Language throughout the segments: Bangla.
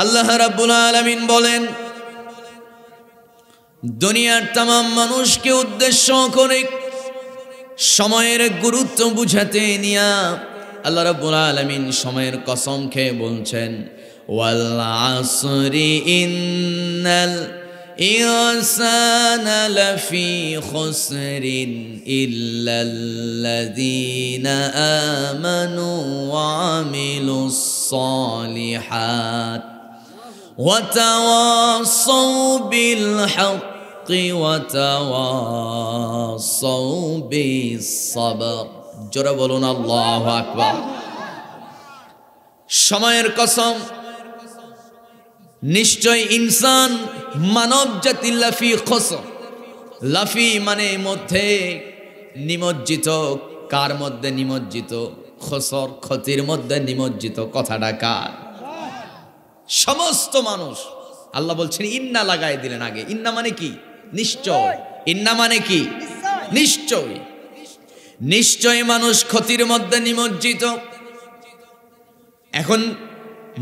আল্লাহ রাব্বুল আলামিন বলেন, দুনিয়ার तमाम মানুষকে উদ্দেশ্য করে সময়ের গুরুত্ব বুঝাতে নিয়া আল্লাহ রাব্বুল আলামিন সময়ের কসম খেয়ে বলছেন, ওয়াল আসরি ইন্নাল ইনসানা লাফি খুসরিন ইল্লাল্লাযীনা আমানু ওয়া আমিলুস সালিহাত ওয়া তাওয়াসাউ বিল হক ওয়া তাওয়াসাউ বিস সাবর। জোরে বলুন আল্লাহু আকবার। সময়ের কসম, নিশ্চয় ইনসান মানব জাতি লাফি খুসর। লাফি মানে মধ্যে নিমজ্জিত। কার মধ্যে নিমজ্জিত? খুসর, ক্ষতির মধ্যে নিমজ্জিত। কথাটা কার? সমস্ত মানুষ। আল্লাহ বলছেন ইন্না লাগাই দিলেন আগে। ইন্না মানে কি? নিশ্চয়। ইন্না মানে কি? নিশ্চয়। নিশ্চয় মানুষ ক্ষতির মধ্যে নিমজ্জিত। এখন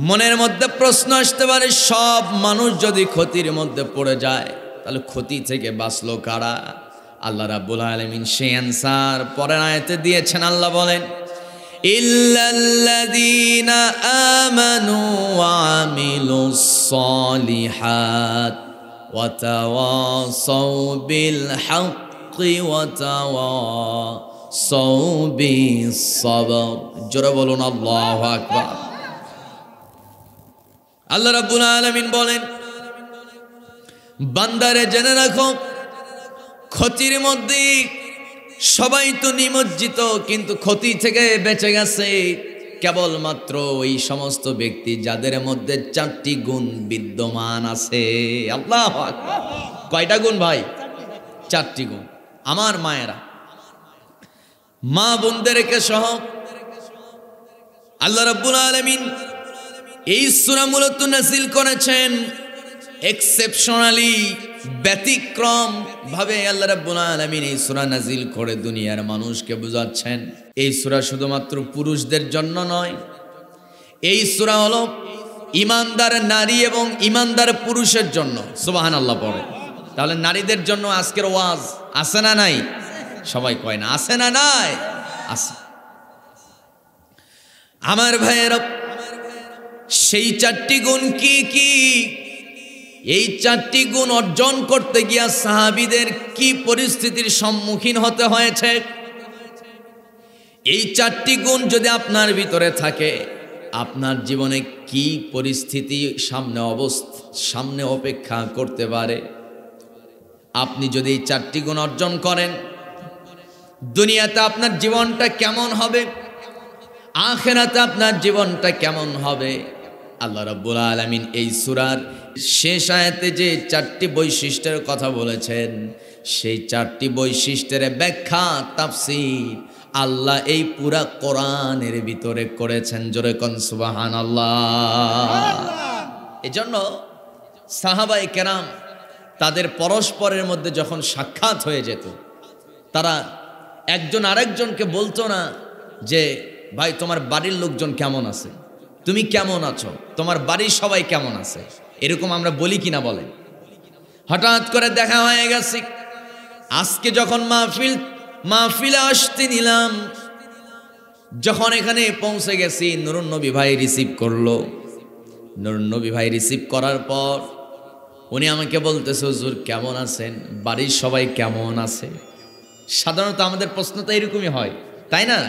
মনের মধ্যে প্রশ্ন আসতে পারে, সব মানুষ যদি ক্ষতির মধ্যে পড়ে যায় তাহলে ক্ষতি থেকে বাঁচলো কারা? আল্লাহ রাব্বুল আলামিন সেই অ্যানসার পরের আয়াতে দিয়েছেন। আল্লাহ বলেন, ইল্লাল্লাযীনা আমানু ওয়া আমিলুস সালিহাত ওয়া তাওয়াসাউ বিল হক ওয়া তাওয়াসাউ বিস সাবর। জোরে বলুন আল্লাহু আকবার। আল্লাহ রাব্বুল আলামিন বলেন, বান্দারে জেনে রাখো, ক্ষতির মধ্যে সবাই তো নিমজ্জিত, কিন্তু ক্ষতি থেকে বেঁচে গেছে কেবলমাত্র ওই সমস্ত ব্যক্তি যাদের মধ্যে 4টি গুণ বিদ্যমান আছে। আল্লাহু আকবার। কয়টা গুণ ভাই? 4টি গুণ। আমার মায়েরা, মা বোনদেরকে সহ আল্লাহ রাব্বুল আলামিন এই সূরা মূলত নাযিল করেছেন এক্সেপশনালি, ব্যতিক্রম ভাবে আল্লাহ রাব্বুল আলামিন এই সূরা নাযিল করে দুনিয়ার মানুষকে বোঝাচ্ছেন। এই সূরা শুধুমাত্র পুরুষদের জন্য নয়, এই সূরা হলো ঈমানদার নারী এবং ঈমানদার পুরুষের জন্য। সুবহানাল্লাহ পড়ে। তাহলে নারীদের জন্য আজকের ওয়াজ আছে না নাই? সবাই কয় না আছে না নাই? আছে। আমার ভাইয়েরা, সেই 4টি গুণ কি কি? এই 4টি গুণ অর্জন করতে গিয়া সাহাবীদের কি পরিস্থিতির সম্মুখীন হতে হয়েছে? এই 4টি গুণ যদি আপনার ভিতরে থাকে, আপনার জীবনে কি পরিস্থিতি সামনে অপেক্ষা করতে পারে? আপনি যদি এই 4টি গুণ অর্জন করেন, দুনিয়াতে আপনার জীবনটা কেমন হবে, আখিরাতে আপনার জীবনটা কেমন হবে? আল্লাহ রাব্বুল আলামিন এই সূরার শেষ আয়াতে যে 4টি বৈশিষ্ট্যের কথা বলেছেন, সেই 4টি বৈশিষ্ট্যের ব্যাখ্যা, তাফসীর আল্লাহ এই পুরা কোরআনের ভিতরে করেছেন। জোরে কোন সুবহানাল্লাহ। এজন্য সাহাবায়ে কেরাম তাদের পরস্পরের মধ্যে যখন সাক্ষাৎ হয়ে যেত, তারা একজন আরেকজনকে বলতো না যে ভাই তোমার বাড়ির লোকজন কেমন আছে, তুমি কেমন আছো, তোমার বাড়ির সবাই কেমন আছে। এরকম আমরা বলি কিনা বলেন? হঠাৎ করে দেখা হয়ে গেছে, আজকে যখন মাহফিলে আসতে নিলাম, যখন এখানে পৌঁছে গেছি, নুরুন নবী ভাই রিসিভ করলো। নুরুন নবী ভাই রিসিভ করার পর উনি আমাকে বলতেছে, হুজুর কেমন আছেন, বাড়ির সবাই কেমন আছে। সাধারণত আমাদের প্রশ্নটা এরকমই হয়, তাই না?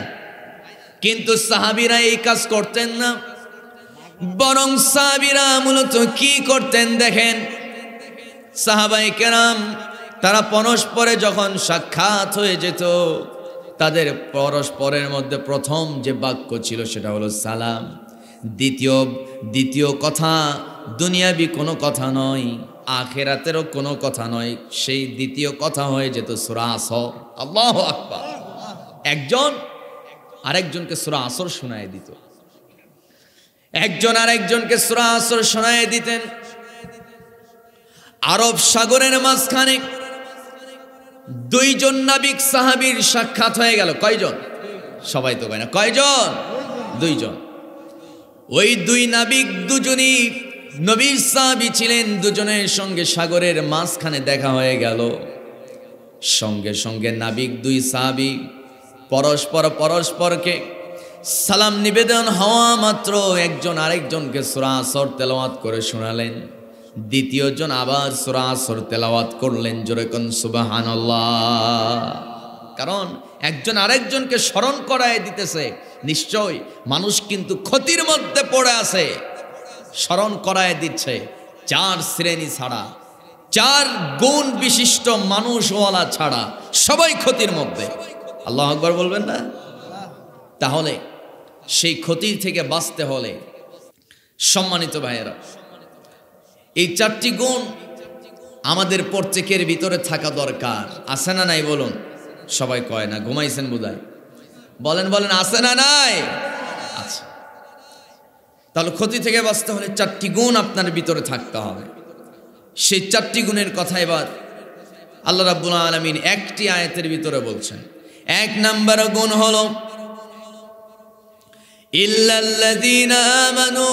কিন্তু সাহাবীরা এই কাজ করতেন না। বরং সাহাবীরা মূলত কি করতেন দেখেন, সাহাবায়ে কেরাম তারা পরস্পরে যখন সাক্ষাৎ হয়ে যেত, তাদের পরস্পরের মধ্যে প্রথম যে বাক্য ছিল সেটা হলো সালাম। দ্বিতীয় কথা দুনিয়াবি কোনো কথা নয়, আখিরাতেরও কোনো কথা নয়, সেই দ্বিতীয় কথা হয়ে যেত সূরা আসর। আল্লাহু আকবার। একজন আরেকজনকে সূরা আসর শোনায় দিত, একজন আরেকজনকে সূরা আসর শোনায় দিতেন। আরব সাগরের মাঝখানে 2 জন নাবিক সাহাবীর সাক্ষাৎ হয়ে গেল। কয়জন? সবাই তো কয় না। কয়জন? 2 জন। ওই 2 নাবিক দুজনই নবীর সাহাবী ছিলেন, দুজনের সঙ্গে সাগরের মাঝখানে দেখা হয়ে গেল। সঙ্গে সঙ্গে নাবিক দুই সাহাবী পরস্পরকে সালাম নিবেদন হওয়া মাত্র একজন আরেকজনকে সূরা আসর তেলাওয়াত করে শোনালেন। দ্বিতীয়জন আবার সূরা আসর তেলাওয়াত করলেন। জোরে কোন সুবহানাল্লাহ। কারণ একজন আরেকজনকে স্মরণ করায় দিতেছে। নিশ্চয় মানুষ কিন্তু ক্ষতির মধ্যে পড়ে আছে, স্মরণ করায় দিচ্ছে। চার শ্রেণী ছাড়া, চার গুণ বিশিষ্ট মানুষওয়ালা ছাড়া সবাই ক্ষতির মধ্যে। আল্লাহু আকবার বলবেন না? তাহলে সেই ক্ষতির থেকে বাঁচতে হলে সম্মানিত ভাইয়েরা, এই চারটি গুণ আমাদের প্রত্যেকের ভিতরে থাকা দরকার। আছে না নাই বলুন? সবাই কয় না, ঘুমাইছেন বোধহয়। বলেন বলেন, আছে না নাই? আচ্ছা, তাহলে ক্ষতি থেকে বাঁচতে হলে চারটি গুণ আপনার ভিতরে থাকতে হবে। সেই চারটি গুণের কথা এবার আল্লাহ রাব্বুল আলামিন একটি আয়াতের ভিতরে বলছেন। এক নাম্বার গুণ হলো ইল্লাল্লাযীনা আমানু,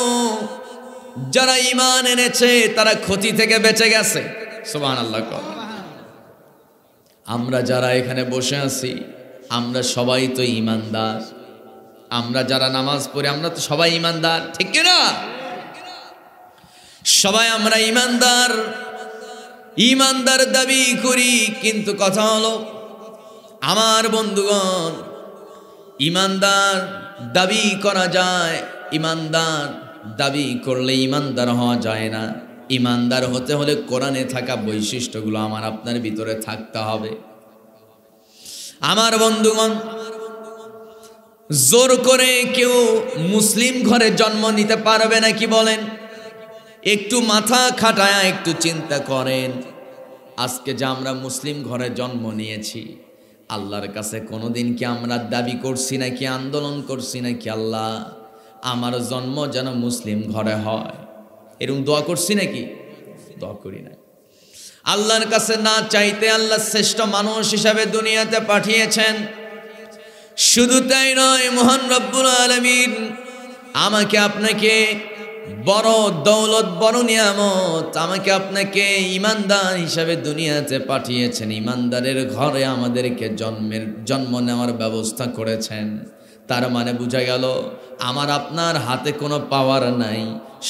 যারা ঈমান এনেছে তারা ক্ষতি থেকে বেঁচে গেছে। সুবহানাল্লাহ। আমরা যারা এখানে বসে আছি, আমরা সবাই তো ঈমানদার। আমরা যারা নামাজ পড়ি আমরা তো সবাই ঈমানদার, ঠিক কি না? সবাই আমরা ঈমানদার, ঈমানদার দাবি করি। কিন্তু কথা হলো আমার বন্ধুগণ, ঈমানদার দাবি করা যায়, ঈমানদার দাবি করলে ঈমানদার হওয়া যায় না। ঈমানদার হতে হলে কোরআনে থাকা বৈশিষ্ট্যগুলো আমার আপনার ভিতরে থাকতে হবে। আমার বন্ধুগণ, জোর করে কেউ মুসলিম ঘরে জন্ম নিতে পারবে না, কি বলেন? একটু মাথা খাটায়া একটু চিন্তা করেন। আজকে যে আমরা মুসলিম ঘরে জন্ম নিয়েছি, আল্লাহর কাছে কোনোদিন কি আমরা দাবি করছি নাকি, আন্দোলন করছি নাকি, আল্লাহ আমার জন্ম যেন মুসলিম ঘরে হয়? এরকম দোয়া করছি নাকি? দোয়া করি না। আল্লাহর কাছে না চাইতে আল্লাহ শ্রেষ্ঠ মানুষ হিসাবে দুনিয়াতে পাঠিয়েছেন। শুধু তাই নয়, মহান রব্বুল আলামিন আমাকে আপনাকে বড় দৌলত, বড় নিয়ামত, আমাকে আপনাকে ঈমানদার হিসাবে দুনিয়াতে পাঠিয়েছেন। ঈমানদারের ঘরে আমাদেরকে জন্ম নেওয়ার ব্যবস্থা করেছেন। তার মানে বোঝা গেল আমার আপনার হাতে কোনো পাওয়ার নাই।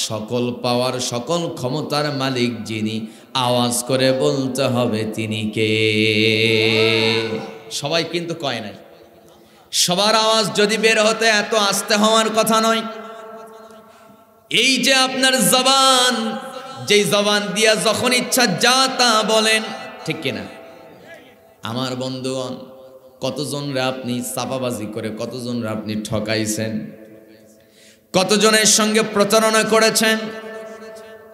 সকল পাওয়ার, সকল ক্ষমতার মালিক যিনি, আওয়াজ করে বলতে হবে তিনি কে। সবাই কিন্তু কয় নাই। সবার আওয়াজ যদি বের হতে এত আস্তে হওয়ার কথা নয়। এই যে আপনার জবান, যেই জবান দিয়া যখন ইচ্ছা যা তা বলেন, ঠিক কিনা? আমার বন্ধুগণ, কতজনরা আপনি চাপাবাজি করে, কতজনরা আপনি ঠকাইছেন, কতজনের সঙ্গে প্রতারণা করেছেন,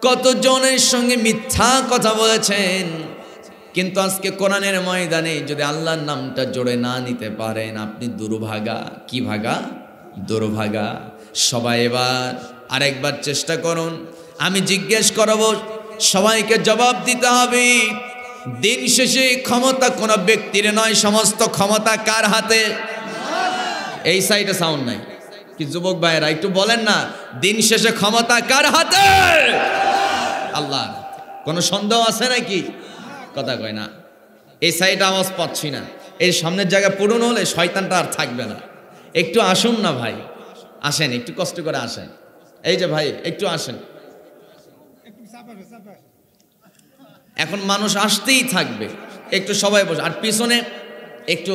কতজনের সঙ্গে মিথ্যা কথা বলেছেন। কিন্তু আজকে কোরআনের ময়দানে যদি আল্লাহর নামটা জোড়ে না নিতে পারেন, আপনি দুর্ভাগা। কি ভাগা? দুর্ভাগা। সবাই এবার আরেকবার চেষ্টা করুন। আমি জিজ্ঞেস করব, সবাইকে জবাব দিতে হবে। দিন শেষে ক্ষমতা কোনো ব্যক্তির নয়, সমস্ত ক্ষমতা কার হাতে? এই সাইডে সাউন্ড নাই কি যুবক ভাইয়েরা, একটু বলেন না, দিন শেষে ক্ষমতা কার হাতে? আল্লাহর। কোনো সন্দেহ আছে নাকি? কথা কয় না। এই সাইডে আওয়াজ পাচ্ছি না। এই সামনের জায়গা পূরণ হলে শয়তানটা আর থাকবে না। একটু আসুন না ভাই, আসেন, একটু কষ্ট করে আসেন। এই যে ভাই, একটু আসেন। এখন মানুষ আসতেই থাকবে, একটু সবাই বসে। আর পিছনে একটু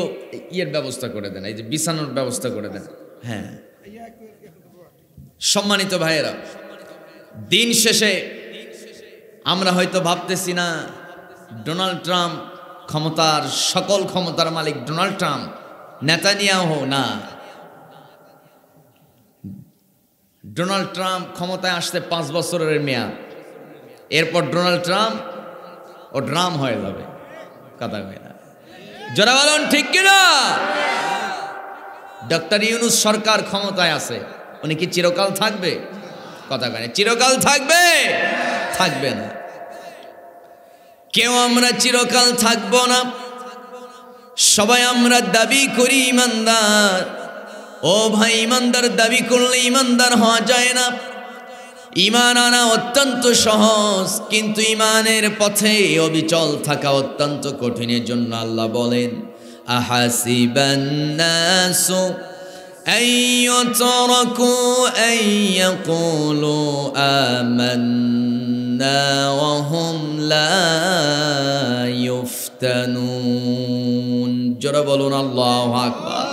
ইয়ের ব্যবস্থা করে দেন, এই যে বিছানোর ব্যবস্থা করে দেন। হ্যাঁ, সম্মানিত ভাইয়েরা, দিন শেষে আমরা হয়তো ভাবতেছি না ডোনাল্ড ট্রাম্প ক্ষমতার, সকল ক্ষমতার মালিক ডোনাল্ড ট্রাম্প, নেতানিয়াহু না। ডোনাল্ড ট্রাম্প ক্ষমতায় আসতে 5 বছরের মেয়াদ। এরপর ডোনাল্ড ট্রাম্প ও ড্রাম হয়ে যাবে। কথা কয় না, যারা বলেন ঠিক কিনা? ডক্টর ইউনূস সরকার ক্ষমতায় আছে, উনি কি চিরকাল থাকবে? কথা কয় না, চিরকাল থাকবে? থাকবে না। কেউ আমরা চিরকাল থাকবো না। সবাই আমরা দাবি করি ঈমানদার। ও ভাই, ঈমানদার দাবি করলে ঈমানদার হওয়া যায় না। ঈমান আনা অত্যন্ত সহজ, কিন্তু ঈমানের পথে অবিচল থাকা অত্যন্ত কঠিনের জন্য আল্লাহ বলেন আহাসিবান নাসু আইয়ুতরাকু আইয়াকুলু আমান্না ওয়া হুম লা ইফতানুন। জোরে বলুন আল্লাহু আকবার।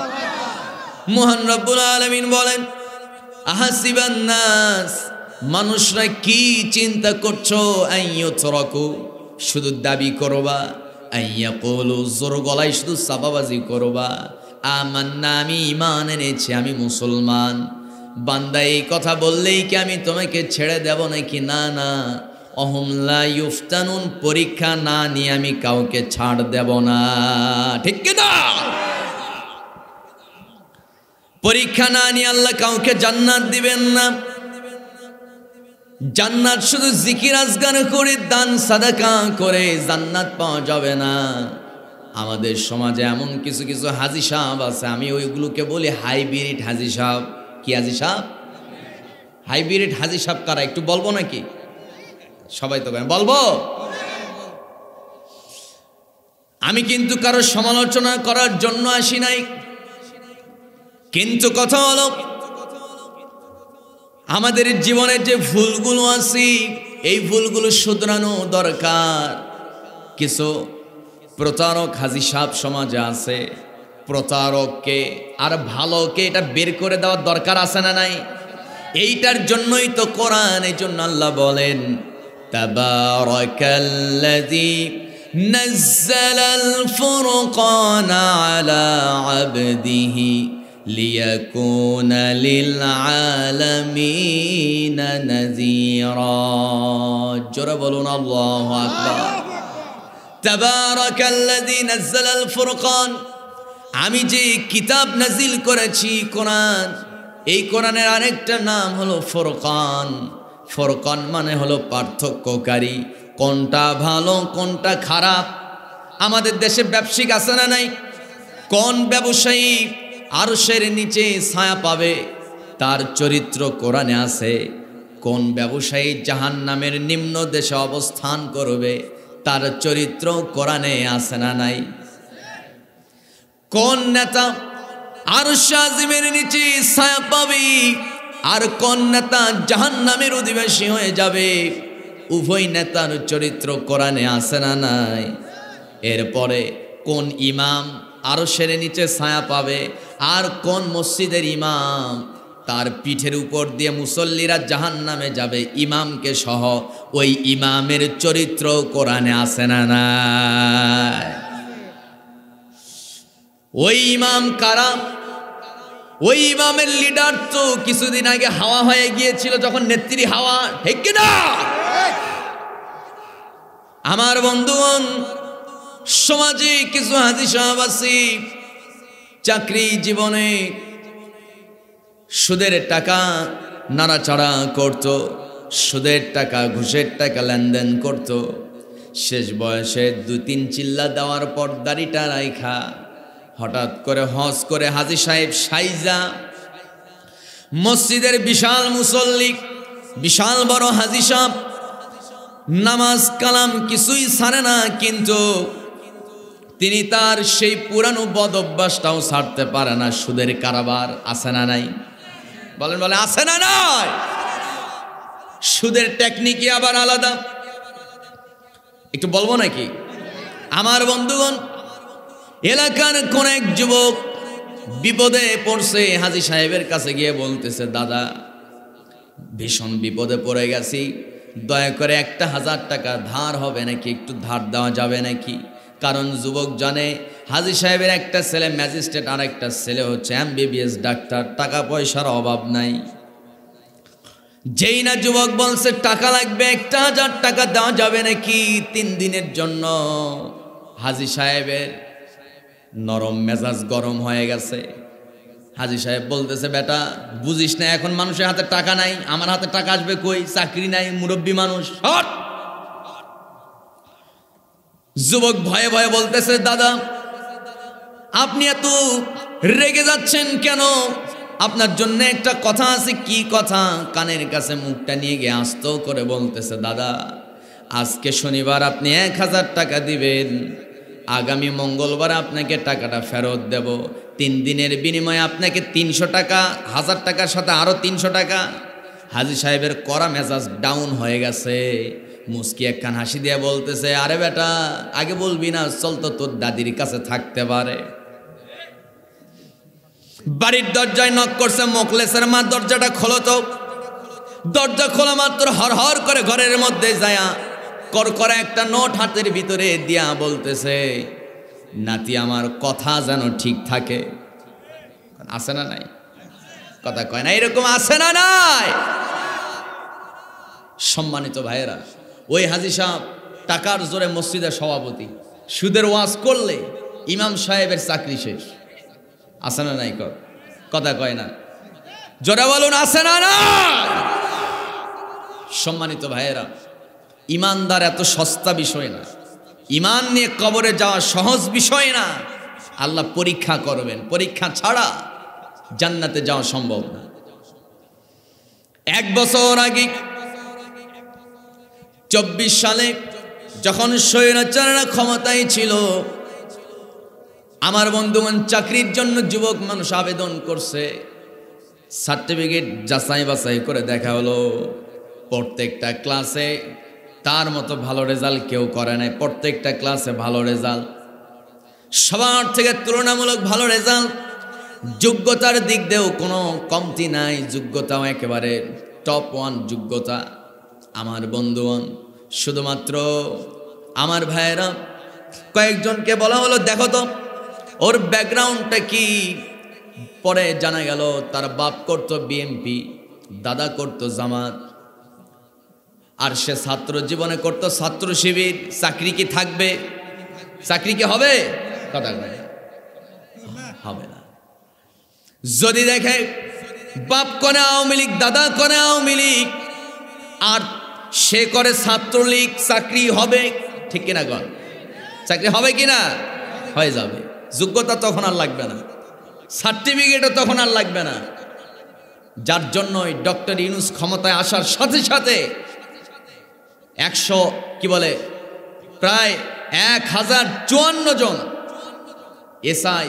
মহান রব্বুল আলামিন বলেন আহাসিবান নাস, মানুষরা কি চিন্তা করছো, আইয়ুতরাকু শুধু দাবি করবা, আইয়াকুলু জোর গলায় শুধু সাবাবাজি করবা, আমান্না আমি ঈমান এনেছি, আমি মুসলমান। বান্দা এই কথা বললেই কি আমি তোমাকে ছেড়ে দেব নাকি? না না, অহুম লা ইফতানুন, পরীক্ষা না নিয়ে আমি কাউকে ছাড় দেব না, ঠিক কি না? পরীক্ষা না নিয়ে আল্লাহ কাউকে জান্নাত দিবেন না। জান্নাত শুধু জিকির আজগার করে দান সাদাকা করে জান্নাত পাওয়া যাবে না। আমাদের সমাজে এমন কিছু কিছু হাজি সাহেব আছে, আমি ওইগুলোকে বলি হাইব্রিড হাজি সাহেব। কি হাজি সাহেব? হাইব্রিড হাজি সাহেব কারা একটু বলবো নাকি? সবাই তো বলবো। আমি কিন্তু কারো সমালোচনা করার জন্য আসি নাই, কিন্তু কথা হলো আমাদের জীবনের যে ভুলগুলো আছে এই ভুলগুলো শুধরানো দরকার। কিছু প্রতারক হাজি সাহেব সমাজে আছে, প্রতারককে আর ভালোকে এটা বের করে দেওয়ার দরকার আছে না নাই? এইটার জন্যই তো কোরআন, এই জন্য আল্লাহ বলেন তাবারাকাল্লাযী নাজ্জালাল ফুরকানা আলা আবদিহি লিয়াকুনা লিল আলামিনা নাযীরা। জোরে বলুন আল্লাহু আকবার। তাবারাকাল্লাযী নাজ্জালাল ফুরকান, আমি যে কিতাব নাজিল করেছি কোরআন, এই কোরআনের আরেকটা নাম হলো ফুরকান। ফুরকান মানে হলো পার্থক্যকারী, কোনটা ভালো কোনটা খারাপ। আমাদের দেশে ব্যবসায়িক আছে না নাই? কোন ব্যবসায়ী আরশের নিচে ছায়া পাবে তার চরিত্র কোরআনে আছে। কোন ব্যবসায়ী জাহান্নামের নিম্ন দেশে অবস্থান করবে তার চরিত্র কোরআনে আছে না নাই? কোন নেতা আরশ আজিমের নিচে ছায়া পাবে আর কোন নেতা জাহান্নামের অধিবাসী হয়ে যাবে, উভয় নেতার চরিত্র কোরআনে আছে না নাই? এরপরে কোন ইমাম আরশের নিচে ছায়া পাবে আর কোন মসজিদের ইমাম তার পিঠের উপর দিয়ে মুসল্লিরা জাহান্নামে যাবে ইমামকে সহ, ওই ইমামের চরিত্র কোরআনে আছে না নাই? ওই ইমাম কারা? ওই ইমামের লিডার তো কিছুদিন আগে হাওয়া হয়ে গিয়েছিল, যখন নেত্রী হাওয়া, ঠিক কিনা? আমার বন্ধুগণ, সমাজে কিছু হাজি সাহেব আছে চাকরি জীবনে সুদের টাকা নাড়াচাড়া করত, সুদের টাকা ঘুষের টাকা লেনদেন করত। শেষ বয়সে 2-3 চিল্লা দেওয়ার পর দাড়িটা রাইখা হঠাৎ করে হজ করে হাজি সাহেব সাইজা মসজিদের বিশাল মুসল্লি, বিশাল বড় হাজি সাহেব, নামাজ কালাম কিছুই ছাড়ে না, কিন্তু তিনি তার সেই পুরানো বদ অভ্যাসটাও ছাড়তে পারে না। সুদের কারবার আছে না নাই? বলেন বলে আছে না নাই? সুদের টেকনিকই আবার আলাদা, একটু বলবো নাকি? আমার বন্ধুগণ, এলাকার কোন এক যুবক বিপদে পড়ছে, হাজি সাহেবের কাছে গিয়ে বলতেছে, দাদা ভীষণ বিপদে পড়ে গেছি, দয়া করে 1000 টাকা ধার হবে নাকি, একটু ধার দেওয়া যাবে নাকি? কারণ যুবক জানে হাজি সাহেবের একটা ছেলে ম্যাজিস্ট্রেট আর একটা ছেলে হচ্ছে MBBS ডাক্তার, টাকা পয়সার অভাব নাই। যেই না যুবক বলছে টাকা লাগবে 1000 টাকা দেওয়া যাবে নাকি 3 দিনের জন্য, হাজি সাহেবের নরম মেজাজ গরম হয়ে গেছে। হাজি সাহেব বলতেছে, বেটা বুঝিস না এখন মানুষের হাতে টাকা নাই, আমার হাতে টাকা আসবে কই, চাকরি নাই, মুরব্বী মানুষ। যুবক ভয়ে ভয়ে বলতেছে, দাদা আপনি এত রেগে যাচ্ছেন কেন? আপনার জন্য একটা কথা আছে। কি কথা? কানের কাছে মুখটা নিয়ে গিয়ে আস্ত করে বলতেছে, দাদা আজকে শনিবার আপনি 1000 টাকা দিবেন, আগামী মঙ্গলবার আপনাকে টাকাটা ফেরত দেব, 3 দিনের বিনিময়ে আপনাকে 300 টাকা, 1000 টাকার সাথে আরও 300 টাকা। হাজী সাহেবের কড়া মেজাজ ডাউন হয়ে গেছে। মুস্কি একখান হাসি দিয়ে বলতেছে, আরে বেটা আগে বলবি না, চল তো তোর দাদির কাছে থাকতে পারে। বাড়ির দরজায় নক করছে মোখলেসের মা, দরজাটা খোলো তো। দরজা খোলা মাত্র হর করে ঘরের মধ্যে যায়া করকরা একটা নোট হাতের ভিতরে দিয়া বলতেছে, নাতি আমার কথা যেন ঠিক থাকে। আছে না নাই? কথা কয় না, এরকম আছে না নাই? সম্মানিত ভাইয়েরা, ওই হাজী সাহেব টাকার জোরে মসজিদের সভাপতি, সুদের ওয়াজ করলে ইমাম সাহেবের চাকরি শেষ। আছে না নাই? কথা কয় না, জোরে বলুন আছে না নাই? সম্মানিত ভাইয়েরা, ইমানদার এত সস্তা বিষয় না, ইমান নিয়ে কবরে যাওয়া সহজ বিষয় না। আল্লাহ পরীক্ষা করবেন, পরীক্ষা ছাড়া জান্নাতে যাওয়া সম্ভব না। 1 বছর আগে 24 সালে যখন স্বৈরাচাররা ক্ষমতায় ছিল, আমার বন্ধুগণ চাকরির জন্য যুবক মানুষ আবেদন করছে। সার্টিফিকেট যাচাই বাছাই করে দেখা হলো প্রত্যেকটা ক্লাসে তার মতো ভালো রেজাল্ট কেউ করে নাই। প্রত্যেকটা ক্লাসে ভালো রেজাল্ট, সবার থেকে তুলনামূলক ভালো রেজাল্ট। যোগ্যতার দিক দিয়েও কোনো কমতি নাই, যোগ্যতাও একেবারে টপ 1 যোগ্যতা। আমার বন্ধুগণ, শুধুমাত্র আমার ভাইয়েরা কয়েকজনকে বলা হলো, দেখো তো ওর ব্যাকগ্রাউন্ডটা কি। পরে জানা গেল তার বাপ করতো বিএমপি, দাদা করতো জামাত, আর সে ছাত্র জীবনে করতো ছাত্র শিবির। চাকরি কি থাকবে? চাকরি কি হবে? কথা হবে না। যদি দেখে বাপ করে আওয়ামী লীগ, দাদা করে আওয়ামী লীগ, আর সে করে ছাত্রলীগ, চাকরি হবে? ঠিক কিনা গণ? চাকরি হবে কিনা? হয়ে যাবে। যোগ্যতা তখন আর লাগবে না, সার্টিফিকেটও তখন আর লাগবে না। যার জন্যই ডক্টর ইউনূস ক্ষমতায় আসার সাথে সাথে 1054 জন এসআই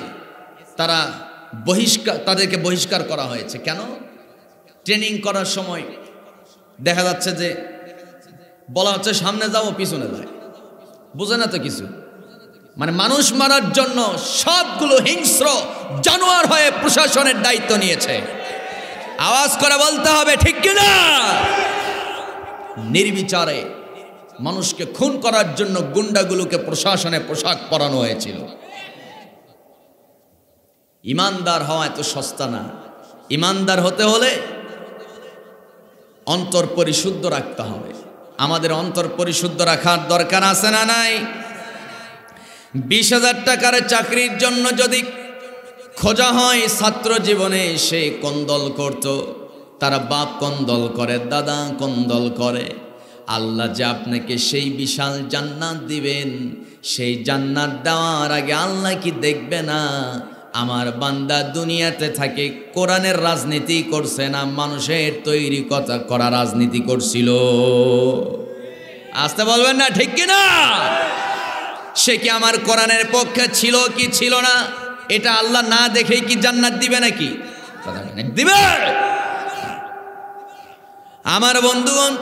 তাদেরকে বহিষ্কার করা হয়েছে। কেন? ট্রেনিং করার সময় দেখা যাচ্ছে যে বলা হচ্ছে সামনে যাও, পিছনে যায়, বুঝে না তো কিছু। মানে মানুষ মারার জন্য সবগুলো হিংস্র জানোয়ার হয়ে প্রশাসনের দায়িত্ব নিয়েছে। আওয়াজ করে বলতে হবে ঠিক কিনা? নির্বিচারে মানুষকে খুন করার জন্য গুন্ডাগুলোকে প্রশাসনে পোশাক পরানো হয়েছিল। ইমানদার হওয়া এত সস্তা না। ইমানদার হতে হলে অন্তর পরিশুদ্ধ রাখতে হবে। আমাদের অন্তর পরিশুদ্ধ রাখার দরকার আছে না নাই? 20,000 টাকার চাকরির জন্য যদি খোঁজা হয় ছাত্র জীবনে, সে কোন দল করত? তারা বাপ কোন দল করে, দাদা কোন দল করে। আল্লাহ যে আপনাকে সেই বিশাল জান্নাত দিবেন, সেই জান্নাত দেওয়ার আগে আল্লাহ কি দেখবে না আমার বান্দা দুনিয়াতে থাকে কোরআনের রাজনীতি করছে না মানুষের তৈরি কথা করা রাজনীতি করছিল? আসতে বলবেন না ঠিক কিনা? সে কি আমার কোরআনের পক্ষে ছিল কি ছিল না, এটা আল্লাহ না দেখেই কি জান্নাত দিবে নাকি? দিবে। আমার বন্ধুগণ,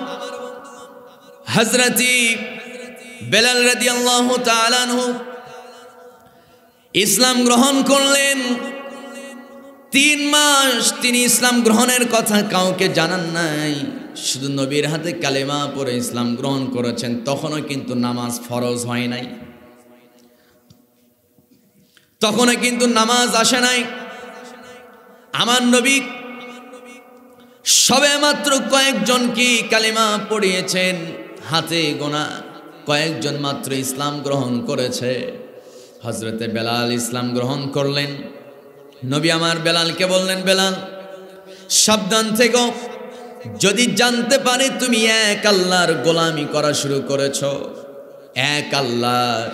হযরত বেলাল রাদিয়াল্লাহু তাআলা আনহু ইসলাম গ্রহণ করলেন। 3 মাস তিনি ইসলাম গ্রহণের কথা কাউকে জানান নাই, শুধু নবীর হাতে কালেমা পড়ে ইসলাম গ্রহণ করেছেন। তখনও কিন্তু নামাজ ফরজ হয় নাই, তখনও কিন্তু নামাজ আসে নাই। আমার নবী সবে মাত্র কয়েকজন কি কালেমা পড়িয়েছেন, হাতে গোনা কয়েকজন মাত্র ইসলাম গ্রহণ করেছে। হযরতে বেলাল ইসলাম গ্রহণ করলেন। নবী আমার বেলালকে বললেন, বেলাল সাবধান থেকো, যদি জানতে পারে তুমি এক আল্লাহর গোলামি করা শুরু করেছ, এক আল্লাহর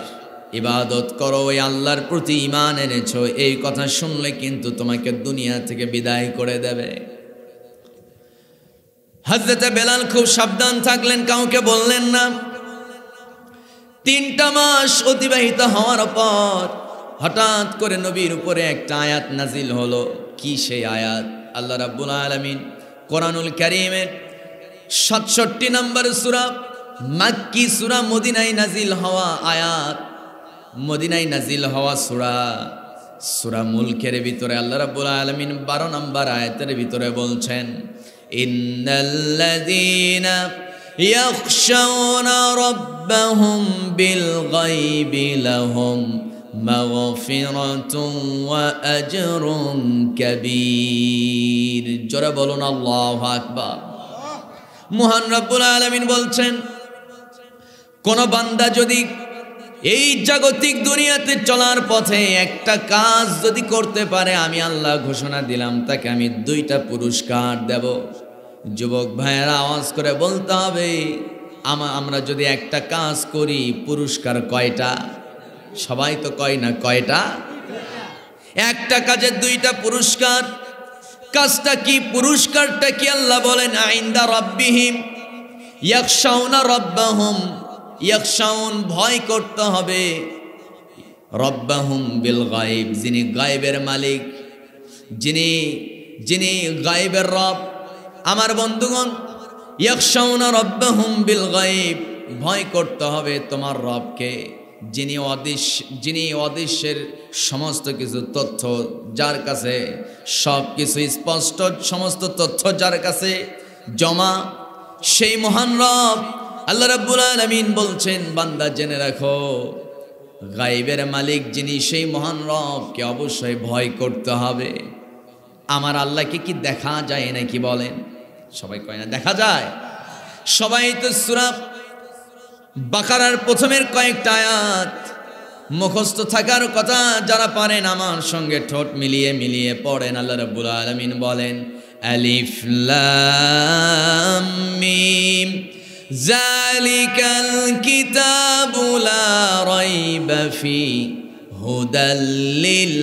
ইবাদত করো, ওই আল্লাহর প্রতি ঈমান এনেছো, এই কথা শুনলে কিন্তু তোমাকে দুনিয়া থেকে বিদায় করে দেবে। হযরতে বেলাল খুব সাবধান থাকলেন, কাউকে বললেন না। 3টা মাস অতিবাহিত হওয়ার পর হঠাৎ করে নবীর উপরে একটা আয়াত নাজিল হলো। কি সেই আয়াত? আল্লাহ রাব্বুল আলামিন কোরআনুল কারীমের 67 নম্বর সূরা, মাক্কি সূরা, মদিনায় নাজিল হওয়া আয়াত, মদিনায় নাজিল হওয়া সূরা মুলকের ভিতরে আল্লাহ রাব্বুল আলামিন 12 নম্বর আয়াতের ভিতরে বলছেন, ইন্নাল্লাযীনা ইয়াখশাউনা রাব্বাহুম বিল গায়বি লাহুম মাগফিরাতুন ওয়া আজরুন কাবীর। জোরে বলুন আল্লাহু আকবার। মহান রব্বুল আলামিন বলছেন, কোন বান্দা যদি এই জাগতিক দুনিয়াতে চলার পথে একটা কাজ যদি করতে পারে, আমি আল্লাহ ঘোষণা দিলাম তাকে আমি 2টা পুরস্কার দেব। যুবক ভাইয়েরা আওয়াজ করে বলতে হবে, আমরা যদি একটা কাজ করি পুরস্কার কয়টা? সবাই তো কয় না, কয়টা? একটা কাজের 2টা পুরস্কার। কাজটা কি? পুরস্কারটা কি? আল্লাহ বলেন, আইন্দা রাব্বিহিম ইয়াখশাউনা রাব্বাহুম, ইয়াখশাউন ভয় করতে হবে, রাব্বাহুম বিল গায়ব, যিনি গায়বের মালিক, যিনি গায়বের রব। আমার বন্ধুগণ, ইয়াখশাউনা রাব্বাহুম বিল গায়ব, ভয় করতে হবে তোমার রবকে, যিনি অদৃশ্যের সমস্ত কিছু তথ্য যার কাছে, সব কিছু স্পষ্ট সমস্ত তথ্য যার কাছে জমা, সেই মহান রব আল্লাহ রাব্বুল আলামিন বলছেন, বান্দা জেনে রাখো, গায়বের মালিক যিনি, সেই মহান রবকে অবশ্যই ভয় করতে হবে। আমার আল্লাহকে কি দেখা যায় নাকি বলেন? সবাই কয় না দেখা যায়। সবাই তো সূরা বাকারার প্রথমের কয়েকটা আয়াত মুখস্থ থাকার কথা, যারা পারেন আমার সঙ্গে ঠোঁট মিলিয়ে পড়েন। আল্লাহ রাব্বুল আলামিন বলেন, আলিফ লাম মিম যালিকাল কিতাবু লা রাইবা ফি হুদাল লিল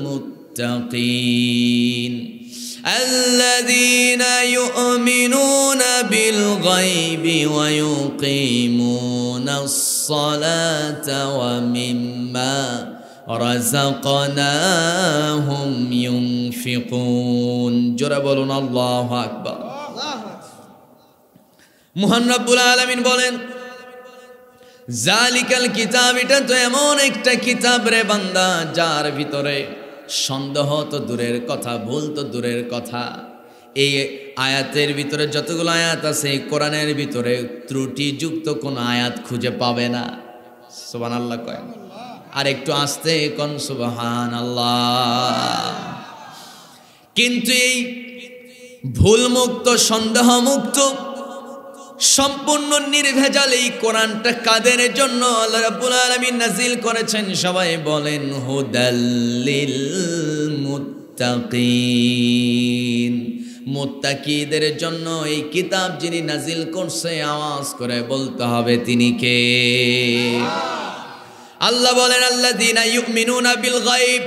মুত্তাকিন الذين يؤمنون بالغيب ويقيمون الصلاة ومما رزقناهم ينفقون। জোরে বলুন আল্লাহু আকবার। মহান রব্বুল আলামিন বলেন, জালিকাল কিতাব, এটা তো এমন একটা কিতাব রে বান্দা, যার ভিতরে সন্দেহ তো দূরের কথা, ভুল তো দূরের কথা। এই আয়াতের ভিতরে যতগুলো আয়াত আছে, কোরআনের ভিতরে ত্রুটিযুক্ত কোন আয়াত খুঁজে পাবে না। সুবহানাল্লাহ কয়, আর একটু আস্তে কোন সুবহানাল্লাহ। কিন্তু এই ভুলমুক্ত, সন্দেহমুক্ত, সম্পূর্ণ নির্ভেজাল এই কোরআনটা কাদের জন্য আল্লাহ রাব্বুল আলামিন নাজিল করেছেন? সবাই বলেন, হুদাল লিল মুত্তাকিন, মুত্তাকিদের জন্য এই কিতাব যিনি নাজিল করছে, আওয়াজ করে বলতে হবে তিনি কে? আল্লাহ বলেন, আল্লাযীনা ইউমিনুনা বিল গায়ব,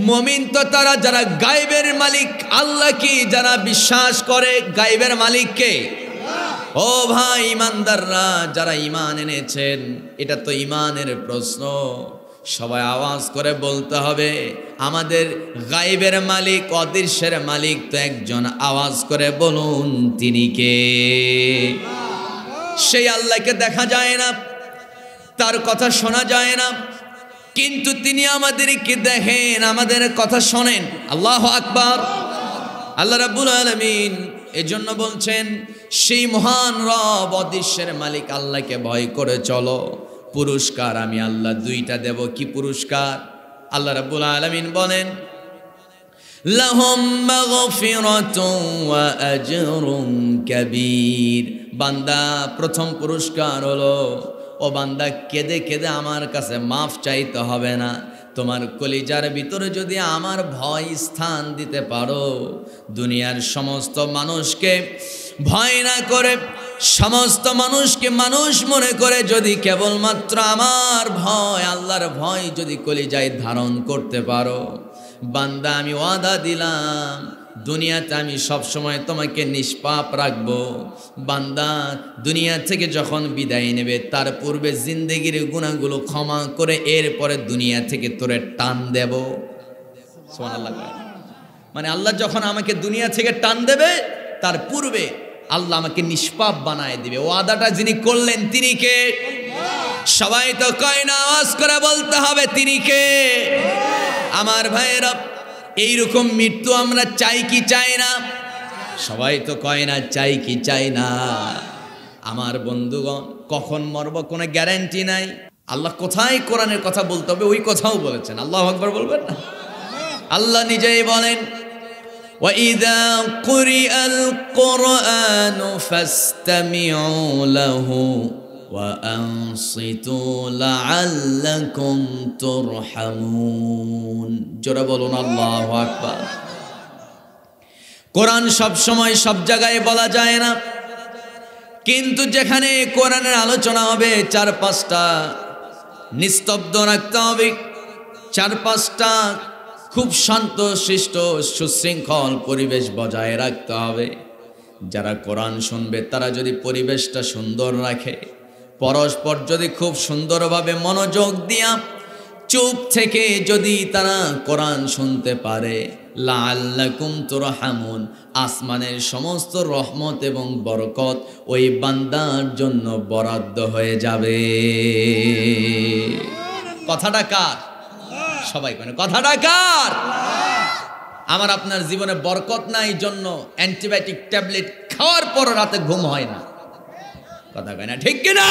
মুমিন তো তারা যারা গায়বের মালিক আল্লাহ কি, যারা বিশ্বাস করে গায়বের মালিককে। ও ভাই ইমানদাররা, যারা ঈমান এনেছেন, এটা তো ঈমানের প্রশ্ন। সবাই আওয়াজ করে বলতে হবে, আমাদের গায়বের মালিক, অদৃশ্যের মালিক তো একজন। আওয়াজ করে বলুন তিনি কে? সেই আল্লাহকে দেখা যায় না, তার কথা শোনা যায় না, কিন্তু তিনি আমাদেরকে দেখেন, আমাদের কথা শোনেন। আল্লাহু আকবার। আল্লাহ রাব্বুল আলামিন এজন্য বলছেন, সেই মহান রব, অদৃশ্যের মালিক আল্লাহকে ভয় করে চলো, পুরস্কার আমি আল্লাহ 2টা দেব। কি পুরস্কার? আল্লাহ রাব্বুল আলামিন বলেন, লাহুম মাগফিরাতুন ওয়া আজরুন কাবীর। বান্দা, প্রথম পুরস্কার হলো, ও বান্দা, কেঁদে কেঁদে আমার কাছে মাফ চাইতে হবে না। তোমার কলিজার ভিতরে যদি আমার ভয় স্থান দিতে পারো, দুনিয়ার সমস্ত মানুষকে ভয় না করে সমস্ত মানুষকে মানুষ মনে করে যদি কেবলমাত্র আমার ভয়, আল্লাহর ভয় যদি কলিজায় ধারণ করতে পারো, বান্দা আমি ওয়াদা দিলাম দুনিয়াতে আমি সব সময় তোমাকে নিষ্পাপ রাখবো। বান্দা দুনিয়া থেকে যখন বিদায় নেবে তার পূর্বে জিন্দেগির গুনাহগুলো ক্ষমা করে এরপরে দুনিয়া থেকে তোরে টান দেব। সুবহানাল্লাহ। মানে আল্লাহ যখন আমাকে দুনিয়া থেকে টান দেবে তার পূর্বে আল্লাহ আমাকে নিষ্পাপ বানায় দিবে। ওয়াদাটা যিনি করলেন তিনি কে? সবাই তো কয় না, আওয়াজ করে বলতে হবে তিনি কে? আমার ভাইয়েরা, এইরকম মৃত্যু আমরা চাই কি চাই না? সবাই তো কয় না চাই কি চাই না। আমার বন্ধুগণ, কখন মরব কোনো গ্যারান্টি নাই। আল্লাহ কোথায় কোরআনের কথা বলতে হবে ওই কথাও বলেছেন। আল্লাহু আকবার বলবেন না? আল্লাহ নিজেই বলেন, وَإِذَا قُرِئَ الْقُرْآنُ فَاسْتَمِعُوا لَهُ وَأَنصِتُوا لَعَلَّكُمْ تُرْحَمُونَ। জোরে বলুন আল্লাহু আকবার। কোরআন সব সময় সব জায়গায় বলা যায় না, কিন্তু যেখানে কোরআনের আলোচনা হবে চারপাশটা নিস্তব্ধ রাখতে হবে, চারপাশটা খুব শান্ত শিষ্ট সুশৃঙ্খল পরিবেশ বজায় রাখতে হবে। যারা কোরআন শুনবে তারা যদি পরিবেশটা সুন্দর রাখে, পরস্পর যদি খুব সুন্দরভাবে মনোযোগ দিয়া চুপ থেকে যদি তারা কোরআন শুনতে পারে, লাআল্লাকুম তুরহামুন, আসমানের সমস্ত রহমত এবং বরকত ওই বান্দার জন্য বরাদ্দ হয়ে যাবে। কথাটা কার? সবাই কেন কথাটা কার? আমার আপনার জীবনে বরকত নাই জন্য অ্যান্টিবায়োটিক ট্যাবলেট খাওয়ার পর রাতে ঘুম হয় না। কথা কয় না, ঠিক কিনা?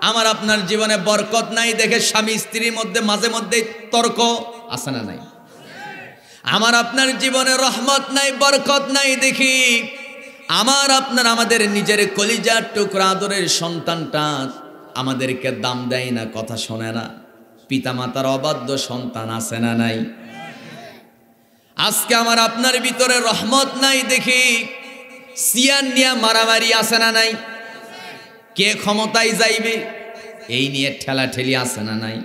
আমার আপনার জীবনে বরকত নাই দেখে স্বামী স্ত্রীর মধ্যে মাঝে মধ্যে তর্ক আছে না নাই? আমার আপনার জীবনে রহমত নাই, বরকত নাই দেখি আমার আপনার আমাদের নিজের কলিজার টুকরা আদরের সন্তানটা আমাদেরকে দাম দেয় না, কথা শোনে না। পিতামাতার অবাধ্য সন্তান আছে না নাই? আজকে আমার আপনার ভিতরে রহমত নাই দেখি সিয়ান নিয়ে মারামারি আছে না নাই? কে ক্ষমতায় যাইবে এই নিয়ে ঠেলাঠেলি আছে না নাই?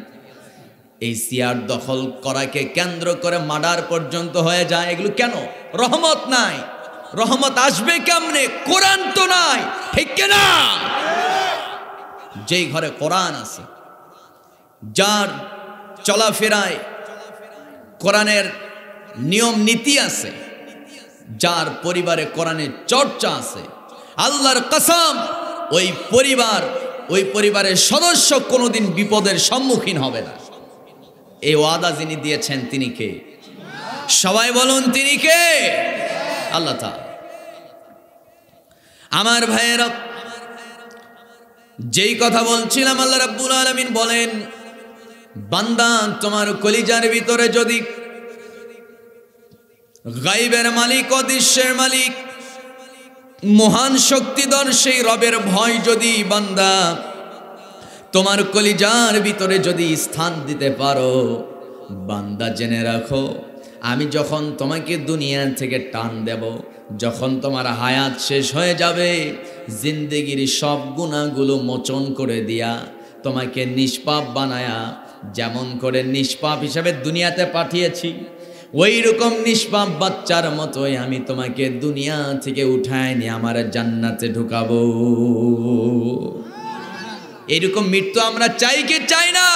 এই সিয়ার দখল করাকে কেন্দ্র করে মার্ডার পর্যন্ত হয়ে যায়। এগুলো কেন? রহমত নাই। রহমত আসবে কেমনে? কোরআন তো নাই, ঠিক কিনা? যেই ঘরে কোরআন আছে, যার চলাফেরায় কোরআনের নিয়ম নীতি আছে, যার পরিবারে কোরআনের চর্চা আছে, আল্লাহর কসম ওই পরিবারের সদস্য কোনোদিন বিপদের সম্মুখীন হবে না। এই ওয়াদা যিনি দিয়েছেন তিনি কে? সবাই বলুন তিনি কে? আল্লাহ তাআলা। আমার ভাইয়েরা, যেই কথা বলছিলাম, আল্লাহ রাব্বুল আলামিন বলেন, বান্দা তোমার কলিজার ভিতরে যদি গায়বের মালিক, অদৃশ্যের মালিক, মহান শক্তিধর সেই রবের ভয় যদি বান্দা তোমার কলিজার ভিতরে যদি স্থান দিতে পারো, বান্দা জেনে রাখো আমি যখন তোমাকে দুনিয়া থেকে টান দেব, যখন তোমার হায়াত শেষ হয়ে যাবে, জিন্দেগির সব গুনাহগুলো মোচন করে দিয়া তোমাকে নিষ্পাপ বানায়া, যেমন করে নিষ্পাপ হিসাবে দুনিয়াতে পাঠিয়েছি, ওই রকম নিষ্পাপ বাচ্চার মতোই আমি তোমাকে দুনিয়া থেকে উঠায় নিয়ে আমার জান্নাতে ঢুকাবো। এইরকম মৃত্যু আমরা চাই কি চাই না?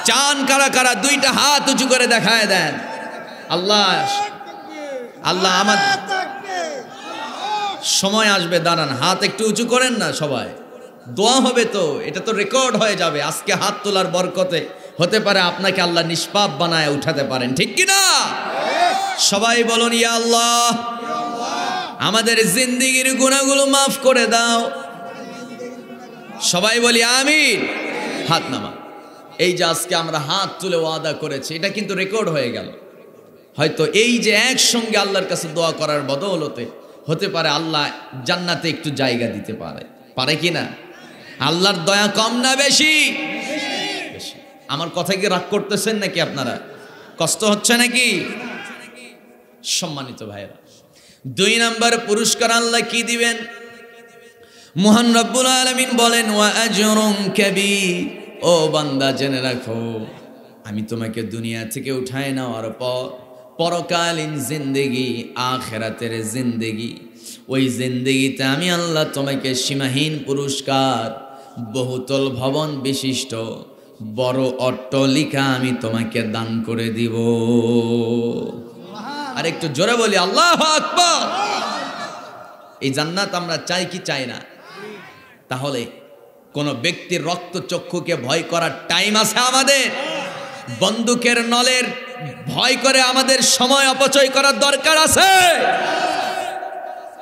চান কারা কারা? দুইটা হাত উঁচু করে দেখায় দেন। আল্লাহ আল্লাহ আমার সময় আসবে, দাঁড়ান, হাত একটু উঁচু করেন না সবাই, দোয়া হবে তো, এটা তো রেকর্ড হয়ে যাবে। আজকে হাত তোলার বরকতে হতে পারে আপনাকে আল্লাহ নিষ্পাপ বানায় উঠাতে পারেন, ঠিক কিনা? সবাই বলুন ইয়া আল্লাহ, আমাদের জিন্দেগির গুনাহগুলো মাফ করে দাও। সবাই বলি আমিন। হাত নামা। এই যে আজকে আমরা হাত তুলে ওয়াদা করেছি, এটা কিন্তু রেকর্ড হয়ে গেল। হয়তো এই যে একসঙ্গে আল্লাহর কাছে দোয়া করার বদৌলতে হতে পারে আল্লাহ জান্নাতে একটু জায়গা দিতে পারে, পারে কি না? আল্লাহর দয়া কম না বেশি? আমার কথা কি রাগ করতেছেন নাকি? আপনারা কষ্ট হচ্ছে নাকি? সম্মানিত ভাইরা, 2 নম্বর পুরস্কার আল্লাহ কি দিবেন? মহান রব্বুল আলামিন বলেন ওয়া আজরুন কাবীর, ও বান্দা জেনে রাখো আমি তোমাকে দুনিয়া থেকে উঠায় নেওয়ার পর পরকালীন জিন্দেগি, আখিরাতের জিন্দেগি, ওই জিন্দেগিতে আমি আল্লাহ তোমাকে সীমাহীন পুরস্কার, বহুতল ভবন বিশিষ্ট বড় অট্টালিকা আমি তোমাকে দান করে দিব। আর একটু জোরে বলি আল্লাহু আকবার। এই জান্নাত আমরা চাই কি চাই না? তাহলে কোন ব্যক্তির রক্তচক্ষুকে ভয় করার টাইম আছে আমাদের? বন্দুকের নলের ভয় করে আমাদের সময় অপচয় করার দরকার আছে?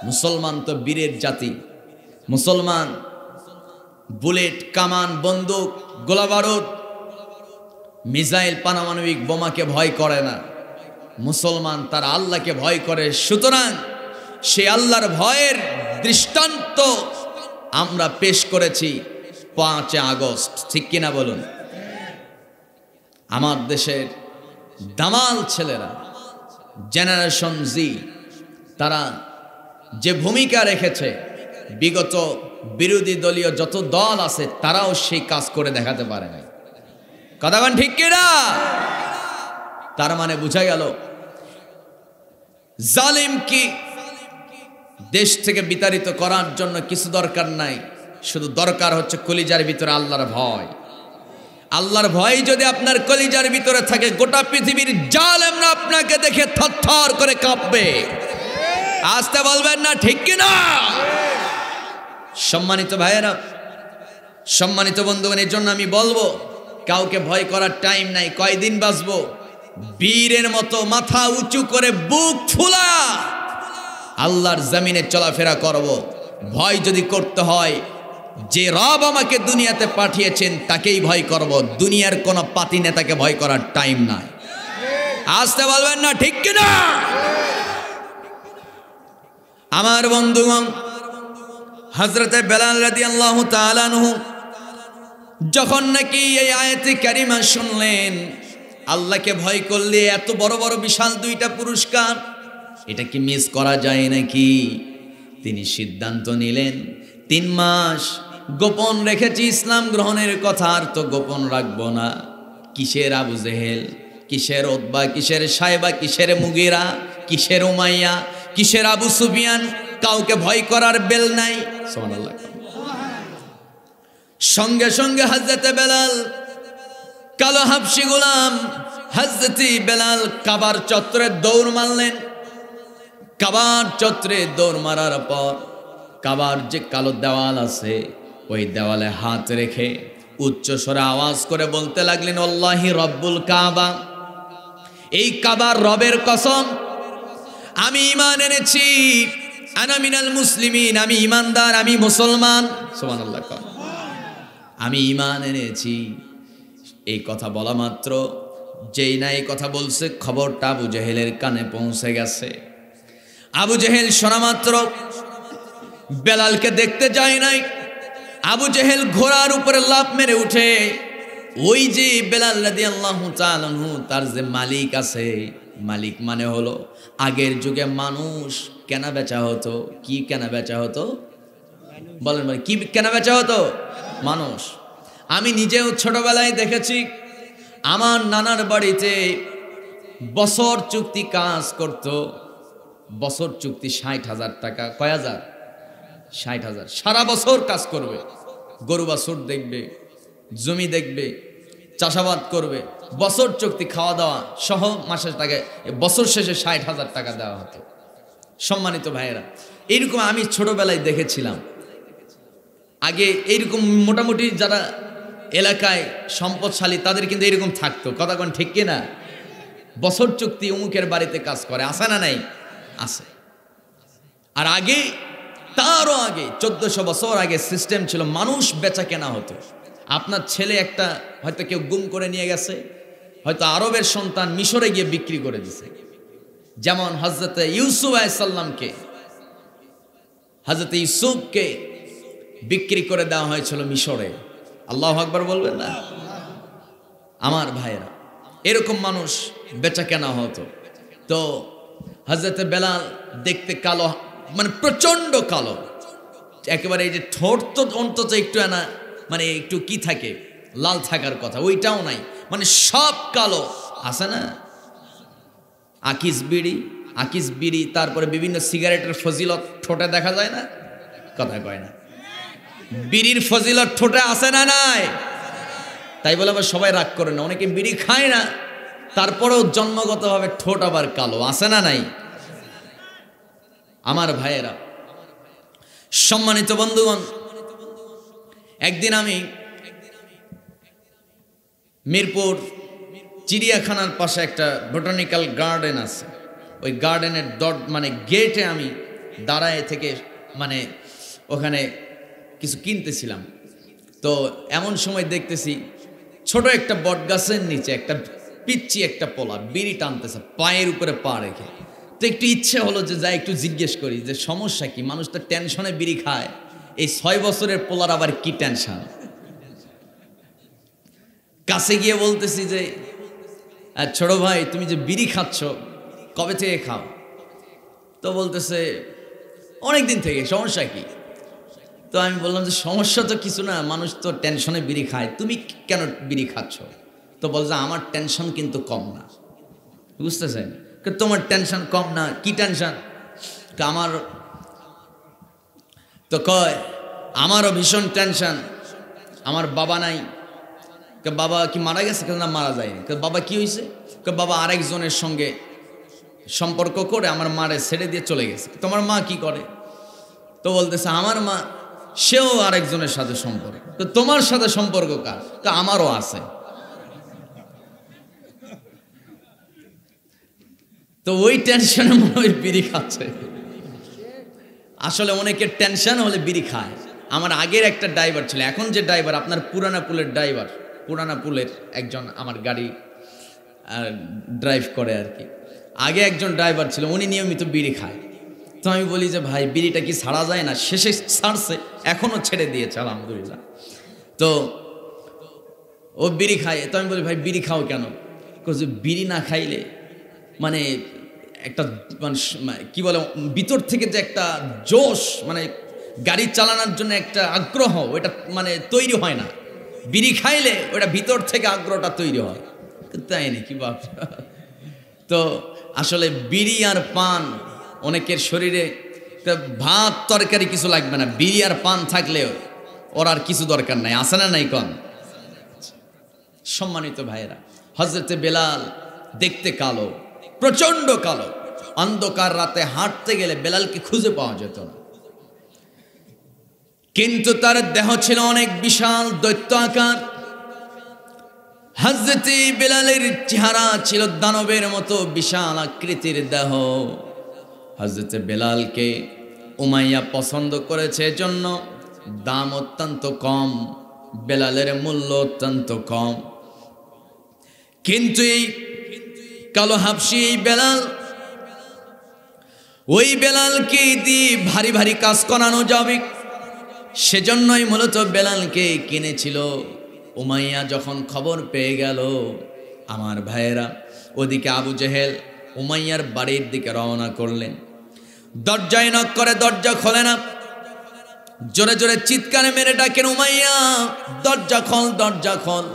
মুসলমান তো বীরের জাতি। মুসলমান বুলেট, কামান, বন্দুক, গোলাবারুদ, মিসাইল, পারমাণবিক বোমাকে ভয় করে না। মুসলমান তার আল্লাহকে ভয় করে। সুতরাং সে আল্লাহর ভয়ের দৃষ্টান্ত আমরা পেশ করেছি 5 আগস্ট, ঠিক কিনা বলুন? আমার দেশের দামাল ছেলেরা, জেনারেশন জি, তারা যে ভূমিকা রেখেছে, বিগত বিরোধী দলীয় যত দল আছে তারাও সেই কাজ করে দেখাতে পারে নাই। কথাগণ ঠিক কিনা? তার মানে বোঝা গেল জালিম কি দেশ থেকে বিতাড়িত করার জন্য কিছু দরকার নাই, শুধু দরকার হচ্ছে কলিজার ভিতরে আল্লাহর ভয়। আল্লাহর ভয় যদি আপনার কলিজার ভিতরে থাকে, গোটা পৃথিবীর জালেমরা আপনাকে দেখে থরথর করে কাঁপবে। আসতে বলবেন না ঠিক কিনা? সম্মানিত ভাইয়েরা, সম্মানিত বন্ধুগণ, এর জন্য আমি বলবো কাউকে ভয় করার টাইম নাই। কয়দিন বাঁচবো? বীরের মতো মাথা উঁচু করে বুক ফুলা আল্লাহর জমিনে চলাফেরা করব। ভয় যদি করতে হয়, যে রব আমাকে দুনিয়াতে পাঠিয়েছেন তাকেই ভয় করব। দুনিয়ার কোন পাতি নেতাকে ভয় করার টাইম নাই। আসতে বলবেন না ঠিক কিনা? আমার বন্ধুগণ, হযরতে বেলাল রাদিয়াল্লাহু তাআলা আনহু যখন নাকি এই আয়াতে কারিমা শুনলেন, আল্লাহকে ভয় করলে এত বড় বড় বিশাল 2টা পুরস্কার, এটা কি মিস করা যায় নাকি? তিনি সিদ্ধান্ত নিলেন 3 মাস গোপন রেখেছি ইসলাম গ্রহণের কথা, আর তো গোপন রাখবো না। কিসের আবু জেহেল, কিসের উতবা, কিসের সাইবা, কিসের মুগিরা, কিসের উমাইয়া, কিসের আবু সুফিয়ান, কাউকে ভয় করার বেল নাই। সুবহানাল্লাহ। সঙ্গে সঙ্গে হযরতে বেলাল, কালো হাবশি গোলাম হযরতে বেলাল কাবার চত্বরে দৌড় মারলেন। কাবার চত্বরে দৌড় মারার পর কাবার যে কালো দেওয়াল আছে, ওই দেওয়ালে হাত রেখে উচ্চ স্বরে আওয়াজ করে বলতে লাগলেন, আল্লাহি রব্বুল কাবা, এই কাবার রবের কসম, আমি ঈমান এনেছি, আনা মিনাল মুসলিমিন, আমি ঈমানদার, আমি মুসলমান। সুবহানাল্লাহ। আমি ঈমান এনেছি। এই কথা বলা মাত্র, যেই না এই কথা বলছে, খবরটা আবু জেহেলের কানে পৌঁছে গেছে। আবু জেহেল শোনা মাত্র বেলালকে দেখতে যায় নাই। আবু জেহেল ঘোড়ার উপরে লাফ মেরে উঠে ওই যে বেলাল রাদিয়াল্লাহু তাআলা আনহু, তার যে মালিক আছে, মালিক মানে হলো আগের যুগে মানুষ কেনা বেচা হতো। কি কেনা বেচা হতো বলেন? মানে কি কেনা বেচা হতো? মানুষ। আমি নিজেও ছোটবেলায় দেখেছি, আমার নানার বাড়িতে বছর চুক্তি কাজ করত। বছর চুক্তি 60,000 টাকা। কয় হাজার? 60,000। সারা বছর কাজ করবে, গরু বাছুর দেখবে, জমি দেখবে, চাষাবাদ করবে, বছর চুক্তি খাওয়া দাওয়া সহ মাসের টাকা, বছর শেষে 60,000 টাকা দেওয়া হতো। সম্মানিত ভাইয়েরা, এইরকম আমি ছোটবেলায় দেখেছিলাম। আগে এইরকম মোটামুটি যারা এলাকায় সম্পদশালী তাদের কিন্তু এরকম থাকতো। কথা কোন ঠিক কিনা? বছর চুক্তি অমুকের বাড়িতে কাজ করে, আছে না নাই? আছে। আর আগে, তারও আগে 1400 বছর আগে সিস্টেম ছিল, মানুষ বেচা কেনা হতো। আপনার ছেলে একটা হয়তো কেউ গুম করে নিয়ে গেছে, হয়তো আরবের সন্তান মিশরে গিয়ে বিক্রি করে দিছে। যেমন হযরতে ইউসুফ আলাইহিস সালামকে, হযরতে ইউসুফকে বিক্রি করে দেওয়া হয়েছিল মিশরে। আল্লাহু আকবার বলবেন না? আমার ভাইয়েরা, এরকম মানুষ বেচা কেনা হতো। তো হযরতে বেলাল দেখতে কালো, মানে প্রচন্ড কালো, একেবারে এই যে ঠোঁট তো অন্তত একটু না মানে একটু কি থাকে লাল থাকার কথা, ওইটাও নাই, মানে সব কালো আছে না। আকিস বিড়ি তারপরে বিভিন্ন সিগারেটের ফজিলত ঠোঁটে দেখা যায় না, কথা কয় না। বিড়ির ফজিলত ঠোঁটে আছে না নাই? তাই বলে আবার সবাই রাগ করে না, অনেকে বিড়ি খায় না তারপরেও জন্মগতভাবে ঠোঁট আবার কালো আছে না নাই? আমার ভাইয়েরা, সম্মানিত বন্ধুগণ, একদিন আমি মিরপুর চিড়িয়াখানার পাশে একটা বোটানিক্যাল গার্ডেন আছে, ওই গার্ডেনের মানে গেটে আমি দাঁড়ায় থেকে মানে ওখানে কিছু কিনতেছিলাম। তো এমন সময় দেখতেছি ছোট একটা বট গাছের নিচে একটা পিচ্চি একটা পোলা বিড়ি টানতেছে পায়ের উপরে পা রেখে। তো একটু ইচ্ছে হলো যে যাই একটু জিজ্ঞেস করি যে সমস্যা কি, মানুষ তো টেনশনে বিড়ি খায়, এই 6 বছরের পোলার আবার কি টেনশন। কাছে গিয়ে বলতেছি যে ছোট ভাই তুমি যে বিড়ি খাচ্ছ কবে থেকে খাও? তো বলতেছে অনেক দিন থেকে, সমস্যা কি? তো আমি বললাম যে সমস্যা তো কিছু না, মানুষ তো টেনশনে বিড়ি খায়, তুমি কেন বিড়ি খাচ্ছ? তো বলছে আমার টেনশন কিন্তু কম না। বুঝতেছেন? তোমার টেনশন কম না, কি টেনশন? আমার তো কয় আমারও ভীষণ টেনশন, আমার বাবা নাই। বাবা কি মারা গেছে? না, মারা যায়নি। বাবা কি হয়েছে? বাবা আরেকজনের সঙ্গে সম্পর্ক করে আমার মারে ছেড়ে দিয়ে চলে গেছে। তোমার মা কি করে? তো বলতেছে আমার মা সেও আরেকজনের সাথে সম্পর্ক। তো তোমার সাথে সম্পর্ক কার? তো আমারও আছে। তো ওই টেনশনে মনে হয় বিড়ি খাচ্ছে। আসলে অনেকের টেনশন হলে বিড়ি খায়। আমার আগের একটা ড্রাইভার ছিল, এখন যে ড্রাইভার আপনার পুরানা পুলের ড্রাইভার, পুরানা পুলের একজন আমার গাড়ি ড্রাইভ করে আর কি। আগে একজন ড্রাইভার ছিল, উনি নিয়মিত বিড়ি খায়। তো আমি বলি যে ভাই বিড়িটা কি ছাড়া যায় না? শেষে ছাড়ছে, এখনও ছেড়ে দিয়েছে আলহামদুলিল্লাহ। তো ও বিড়ি খায়। তো আমি বলি ভাই বিড়ি খাও কেন? বিড়ি না খাইলে মানে একটা মানে কি বলে ভিতর থেকে যে একটা জোশ, মানে গাড়ি চালানোর জন্য একটা আগ্রহ, ওটা মানে তৈরি হয় না। বিড়ি খাইলে ওটা ভিতর থেকে আগ্রহটা তৈরি হয়। তাই নাকি বাপ? তো আসলে বিড়ি আর পান অনেকের শরীরে ভাত তরকারি কিছু লাগবে না, বিড়ি আর পান থাকলে ওর আর কিছু দরকার নাই। আছে না নাই কন? সম্মানিত ভাইয়েরা, হযরতে বেলাল দেখতে কালো, প্রচন্ড কালো। অন্ধকার রাতে হাঁটতে গেলে বেলালকে খুঁজে পাওয়া যেত না, কিন্তু তার দেহ ছিল অনেক বিশাল দৈত্য আকার। হযরতে বেলালের চেহারা ছিল দানবের মতো বিশাল আকৃতির দেহ। হযরতে বেলালকে উমাইয়া পছন্দ করেছে, এজন্য দাম অত্যন্ত কম, বেলালের মূল্য অত্যন্ত কম। কিন্তু এই কালো হাবশী বেলাল, ওই বেলালকে দিয়ে ভারী ভারী কাজ করানো যাবে, সেজন্যই মূলত বেলালকে কিনেছিল। উমাইয়া যখন খবর পেয়ে গেল, আমার ভাইয়েরা, ওদিকে আবু জেহেল উমাইয়ার বাড়ির দিকে রওনা করলেন। দরজায় নক করে, দরজা খোলে না। জোরে জোরে চিৎকারে মেরে ডাকেন উমাইয়া, দরজা খোল, দরজা খোল,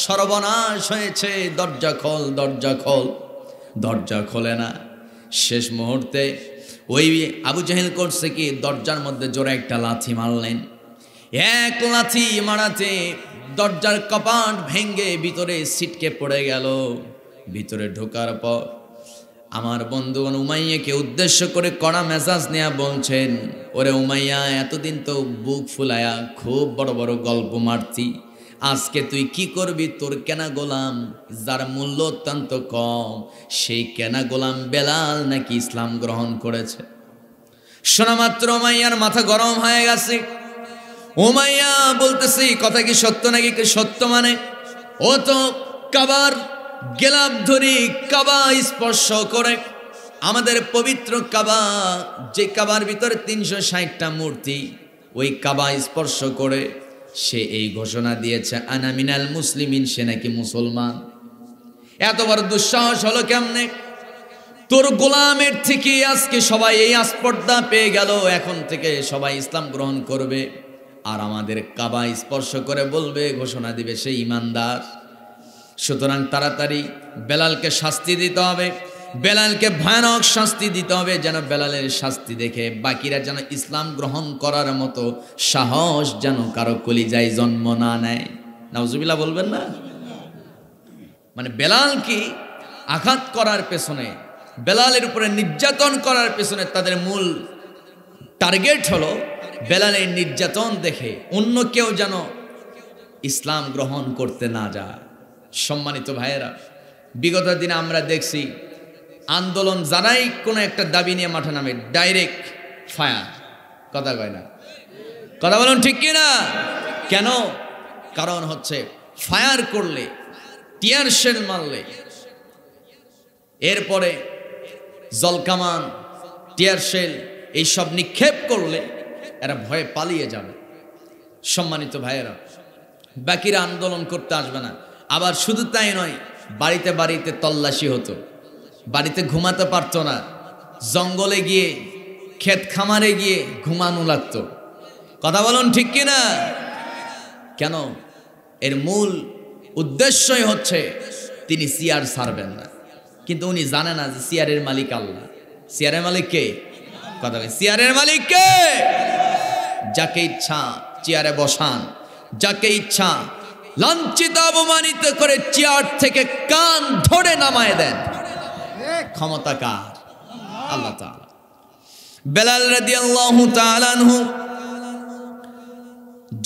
সর্বনাশ হয়েছে, দরজা খোল, দরজা খোল। দরজা খোলে না। শেষ মুহূর্তে ওই আবু জেহেল করছে কি, দরজার মধ্যে জোরে একটা লাথি মারলেন। এক লাথি মারাতে দরজার কপাট ভেঙ্গে ভিতরে ছিটকে পড়ে গেল। ভিতরে ঢোকার পর আমার বন্ধুগণ উমাইয়াকে উদ্দেশ্য করে কড়া মেজাজ নেয়া বলছেন, ওরে উমাইয়া, এতদিন তো বুক ফুলায়া খুব বড় বড় গল্প মারতি, আজকে তুই কি করবি? তোর কেনা গোলাম, যার মূল্য অত্যন্ত কম, সেই কেনা গোলাম বেলাল নাকি ইসলাম গ্রহণ করেছে। শোনা মাত্র উমাইয়ার মাথা গরম হয়ে গেছে। উমাইয়া বলতেছে কথা কি সত্য নাকি? সত্য মানে ও তো কাবার গেলাপ ধরি, কাবা স্পর্শ করে, আমাদের পবিত্র কাবা, যে কাবার ভিতরে 360টা মূর্তি, ওই কাবা স্পর্শ করে সে এই ঘোষণা দিয়েছে, আনা মিনাল মুসলিমিন, সে নাকি মুসলমান। এত বড় দুঃসাহস হলো কেমনে? তোর গোলামের থেকে আজকে সবাই এই আস্পর্ধা পেয়ে গেল, এখন থেকে সবাই ইসলাম গ্রহণ করবে আর আমাদের কাবা স্পর্শ করে বলবে, ঘোষণা দিবে সে ইমানদার। সুতরাং তাড়াতাড়ি বেলালকে শাস্তি দিতে হবে, বেলালকে ভয়ানক শাস্তি দিতে হবে, যেন বেলালের শাস্তি দেখে বাকিরা যেন ইসলাম গ্রহণ করার মতো সাহস যেন কারো কলিজায় জন্ম না নেয়। নাউজুবিল্লাহ বলবেন না? মানে বেলালকে আঘাত করার পেছনে, বেলালের উপরে নির্যাতন করার পেছনে তাদের মূল টার্গেট হলো বেলালের নির্যাতন দেখে অন্য কেউ যেন ইসলাম গ্রহণ করতে না যায়। সম্মানিত ভাইয়েরা, বিগত দিনে আমরা দেখছি আন্দোলন যারাই কোনো একটা দাবি নিয়ে মাঠে নামে ডাইরেক্ট ফায়ার। কথা কয় না? কথা বলুন ঠিক কিনা? কেন? কারণ হচ্ছে ফায়ার করলে, টিয়ার শেল মারলে, এরপরে জলকামান, টিয়ার শেল এইসব নিক্ষেপ করলে এরা ভয়ে পালিয়ে যাবে। সম্মানিত ভাইয়েরা, বাকিরা আন্দোলন করতে আসবে না। আবার শুধু তাই নয়, বাড়িতে বাড়িতে তল্লাশি হতো, বাড়িতে ঘুমাতে পারতো না, জঙ্গলে গিয়ে ক্ষেত খামারে গিয়ে ঘুমানো লাগতো। কথা বলুন ঠিক কিনা? কেন? এর মূল উদ্দেশ্যই হচ্ছে তিনি চেয়ার ছাড়বেন না। কিন্তু উনি জানে না যে চেয়ারের মালিক আল্লাহ। চেয়ারের মালিক কে? কথা বলেন, চেয়ারের মালিক কে? যাকে ইচ্ছা চেয়ারে বসান, যাকে ইচ্ছা লাঞ্ছিত অপমানিত করে চেয়ার থেকে কান ধরে নামায় দেন। ক্ষমতা কার? আল্লাহ তাআলা। বেলাল রাদিয়াল্লাহু তাআলা আনহু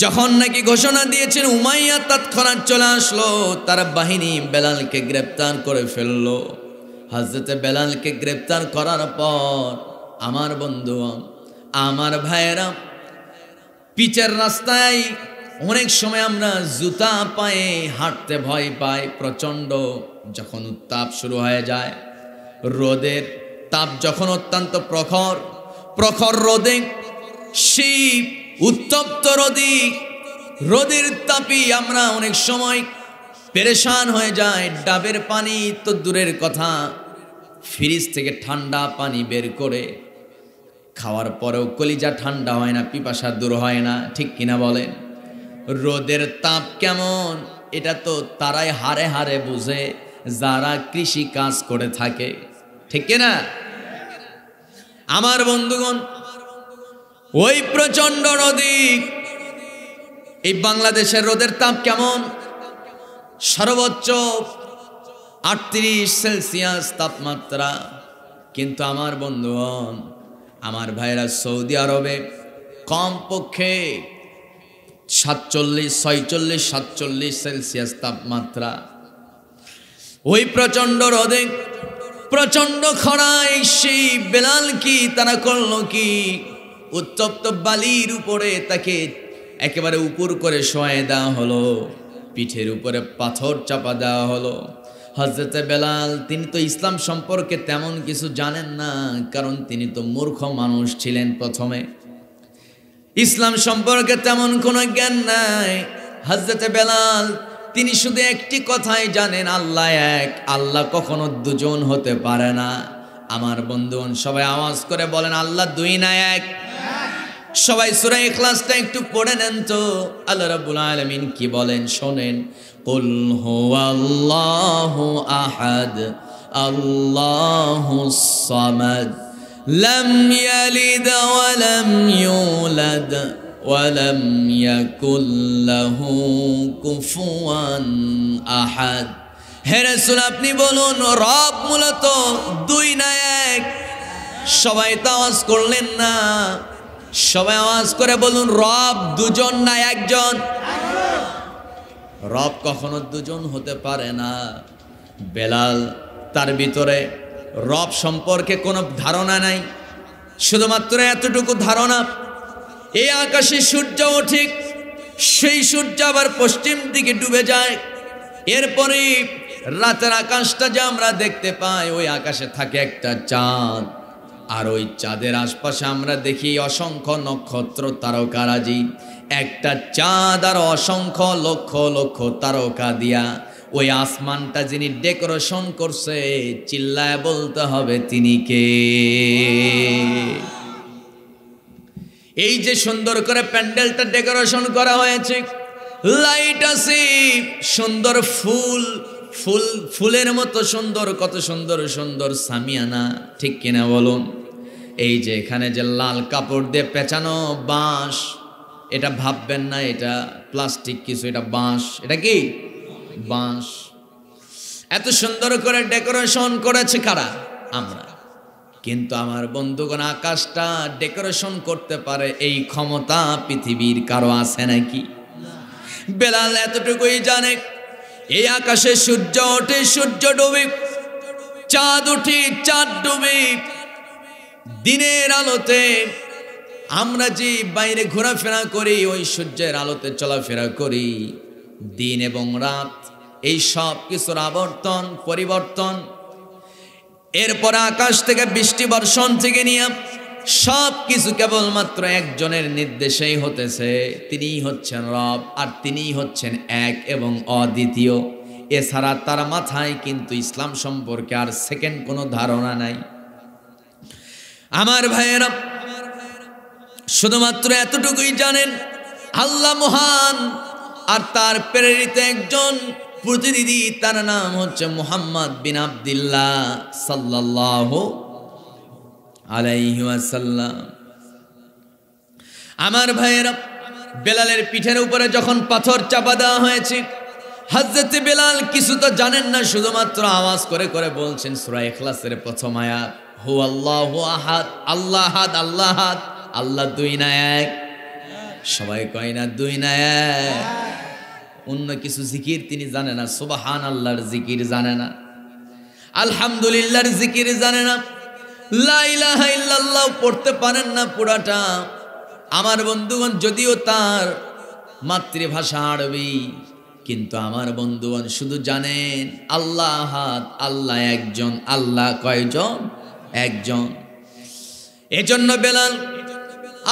যখন নাকি ঘোষণা দিয়েছেন, উমাইয়া তৎক্ষণাৎ চলে আসলো, তার বাহিনী বেলালকে গ্রেপ্তার করে ফেললো। হযরতে বেলালকে গ্রেপ্তার করার পর আমার বন্ধু, আমার ভাইয়েরা, পিচের রাস্তায় অনেক সময় আমরা জুতা পায়ে হাঁটতে ভয় পাই। প্রচণ্ড যখন উত্তাপ শুরু হয়ে যায়, রোদের তাপ যখন অত্যন্ত প্রখর প্রখর রোদে, সেই উত্তপ্ত রোদের তাপি আমরা অনেক সময় পেরেশান হয়ে যায়। ডাবের পানি তো দূরের কথা, ফ্রিজ থেকে ঠান্ডা পানি বের করে খাওয়ার পরেও কলিজা ঠান্ডা হয় না, পিপাসা দূর হয় না। ঠিক কিনা বলেন? রোদের তাপ কেমন এটা তো তারাই হারে হারে বুঝে যারা কৃষি কাজ করে থাকে। ঠিক কিনা? আমার বন্ধুগণ, ওই প্রচন্ড রোদে এই বাংলাদেশের রোদের তাপ কেমন? সর্বোচ্চ 38 সেলসিয়াস তাপমাত্রা। কিন্তু আমার বন্ধুগণ, আমার ভাইরা, সৌদি আরবে কমপক্ষে 47 সেলসিয়াস তাপমাত্রা। ওই প্রচন্ড রোদে, প্রচন্ড খরায় সেই বেলাল কি তারা করলো কি? উত্তপ্ত বালির উপরে তাকে একেবারে উপর করে শোয়ায় দেওয়া হলো, পিঠের উপরে পাথর চাপা দেওয়া হলো। হযরতে বেলাল তিনি তো ইসলাম সম্পর্কে তেমন কিছু জানেন না, কারণ তিনি তো মূর্খ মানুষ ছিলেন। প্রথমে ইসলাম সম্পর্কে তেমন কোনো জ্ঞান নাই। হযরতে বেলাল তিনি শুধু একটি কথাই জানেন, আল্লাহ এক, আল্লাহ কখনো দুজন হতে পারে না। আমার বন্ধুগণ, সবাই আওয়াজ করে বলেন, আল্লাহ দুই না এক। সবাই সূরা ইখলাসটা একটু পড়ে নেন তো। আল্লাহ রাব্বুল আলামিন কি বলেন শোনেন। কুল হুয়াল্লাহু আহাদ আল্লাহুস সামাদ লাম ইয়ালিদ ওয়া লাম ইউলাদ ওয়া লাম ইয়াকুল লাহু কুফুয়ান আহাদ। হে রাসূল, আপনি বলুন রব মূলত দুই না এক। সবাই তো আওয়াজ করলেন না, সবাই আওয়াজ করে বলুন রব দুজন না একজন। রব কখনো দুজন হতে পারে না। বেলাল তার ভিতরে রব সম্পর্কে কোনো ধারণা নাই, শুধুমাত্র এতটুকু ধারণা, এই আকাশে সূর্য ওঠে, সেই সূর্য আবার পশ্চিম দিকে ডুবে যায়। এরপরে রাতের আকাশটা যে আমরা দেখতে পাই, ওই আকাশে থাকে একটা চাঁদ, আর ওই চাঁদের আশপাশে আমরা দেখি অসংখ্য নক্ষত্র তারকারাজি। একটা চাঁদ আর অসংখ্য লক্ষ লক্ষ তারকা দিয়া ওই আসমানটা যিনি ডেকোরেশন করছে চিল্লায় বলতে হবে তিনি কে। এই যে সুন্দর করে প্যান্ডেলটা ডেকোরেশন করা হয়েছে, লাইট আছে, সুন্দর ফুল, ফুলের মতো সুন্দর, কত সুন্দর সুন্দর সামিয়ানা, ঠিক কিনা বলুন? এই যে এখানে যে লাল কাপড় দিয়ে পেঁচানো বাঁশ, এটা ভাববেন না এটা প্লাস্টিক কিছু, এটা বাঁশ। এটা কি বাঁশ। এত সুন্দর করে ডেকোরেশন করেছে কারা? আমরা। কিন্তু আমার বন্ধুগণ, আকাশটা ডেকোরেশন করতে পারে এই ক্ষমতা পৃথিবীর কারো আছে নাকি? বেলাল এতটুকুই জানে, এই আকাশে সূর্য ওঠে, সূর্য ডুবে, চাঁদ উঠে, চাঁদ ডুবে, দিনের আলোতে আমরা যে বাইরে ঘোরাফেরা করি, ওই সূর্যের আলোতে চলাফেরা করি। দিন এবং রাত, এই সব কিছুর আবর্তন পরিবর্তন। এরপরে আকাশ থেকে বৃষ্টি বর্ষণ থেকে নিয়ে সব কিছু কেবলমাত্র একজনের নির্দেশেই হতেছে, তিনিই হচ্ছেন রব, আর তিনিই হচ্ছেন এক এবং অদ্বিতীয়। এছাড়া তার মাথায় কিন্তু ইসলাম সম্পর্কে আর সেকেন্ড কোনো ধারণা নাই। আমার ভাইয়েরা, শুধুমাত্র এতটুকুই জানেন, আল্লাহ মহান, আর তার প্রেরিত একজন প্রতিনিধি, তার নাম হচ্ছে মুহাম্মদ বিন আব্দুল্লাহ সাল্লাল্লাহু আলাইহি ওয়াসাল্লাম। আমার ভাইয়েরা, বেলালের পিঠের উপরে যখন পাথর চাপা দেওয়া হয়েছে, হযরত বেলাল কিছু তো জানেন না, শুধুমাত্র আওয়াজ করে করে বলছেন সূরা ইখলাসের প্রথম আয়াত, হু আল্লাহু আহাদ, আল্লাহ আহাদ, আল্লাহ আহাদ, আল্লাহ দুই না এক। সবাই কয় না দুই না এক। অন্য কিছু জিকির তিনি জানে না, সুবহান আল্লাহর জিকির জানে না, আলহামদুলিল্লাহর জিকির জানে না, লা ইলাহা ইল্লাল্লাহ পড়তে পারেন না পুরাটা। আমার বন্ধুগণ, যদিও তার মাতৃভাষা আরবি, কিন্তু আমার বন্ধুগণ শুধু জানেন আল্লাহ আহাদ, আল্লাহ একজন। আল্লাহ কয়জন? একজন। এজন্য বেলাল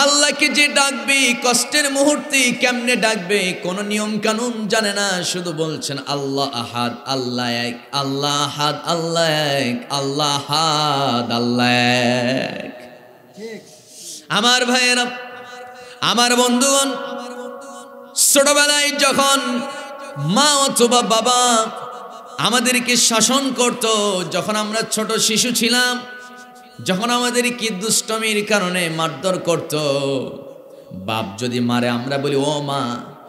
আল্লাহকে যে ডাকবে, কষ্টের মুহূর্তে কেমনে ডাকবে কোনো নিয়ম কানুন জানে না, শুধু বলছেন আল্লাহ আহাদ, আল্লাহ এক, আল্লাহ আহাদ, আল্লাহ এক, আল্লাহ আহাদ, আল্লাহ এক। আমার ভাইয়েরা, আমার বন্ধুগণ, ছোটবেলায় যখন মা অথবা বাবা আমাদেরকে শাসন করত, যখন আমরা ছোট শিশু ছিলাম, যখন আমাদের কি দুষ্টমির কারণে মারধর করত, বাপ যদি মারে আমরা বলি ও মা,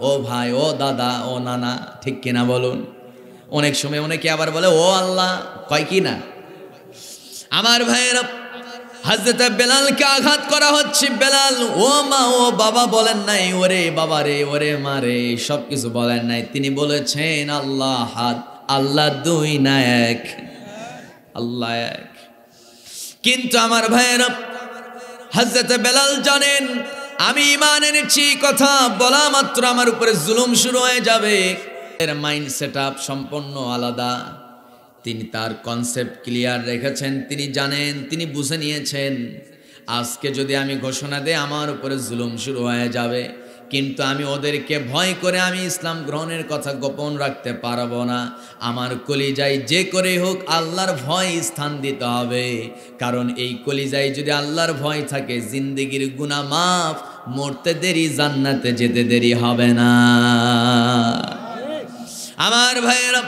ও ভাই, ও দাদা, ও নানা, ঠিক কিনা বলুন? অনেক সময় অনেকে আবার বলে ও আল্লাহ, কয় কি না? আমার ভাইয়েরা, হযরত বেলালকে আঘাত করা হচ্ছে, বেলাল ও মা, ও বাবা বলেন নাই, ওরে বাবা রে, ওরে মা রে, সব কিছু বলেন নাই, তিনি বলেছেন আল্লাহ আহাদ, আল্লাহ দুই না এক, আল্লাহ এক। কিন্তু আমার ভাইয়েরা, হযরত বেলাল জানেন আমি ঈমান এনেছি, কথা বলা মাত্র আমার উপরে জুলুম শুরু হয়ে যাবে। এর মাইন্ড সেটআপ সম্পূর্ণ আলাদা। তিনি তার কনসেপ্ট ক্লিয়ার রেখেছেন, তিনি জানেন, তিনি বুঝে নিয়েছেন আজকে যদি আমি ঘোষণা দেই আমার উপরে জুলুম শুরু হয়ে যাবে, কিন্তু আমি ওদেরকে ভয় করে আমি ইসলাম গ্রহণের কথা গোপন রাখতে পারবো না। আমার কলিজায় যে করে হোক আল্লাহর ভয় স্থান দিতে হবে, কারণ এই কলিজায় যদি আল্লাহর ভয় থাকে, জিন্দেগির গুনাহ মাফ, মরতে দেরি, জান্নাতে যেতে দেরি হবে না। আমার ভাইয়েরা,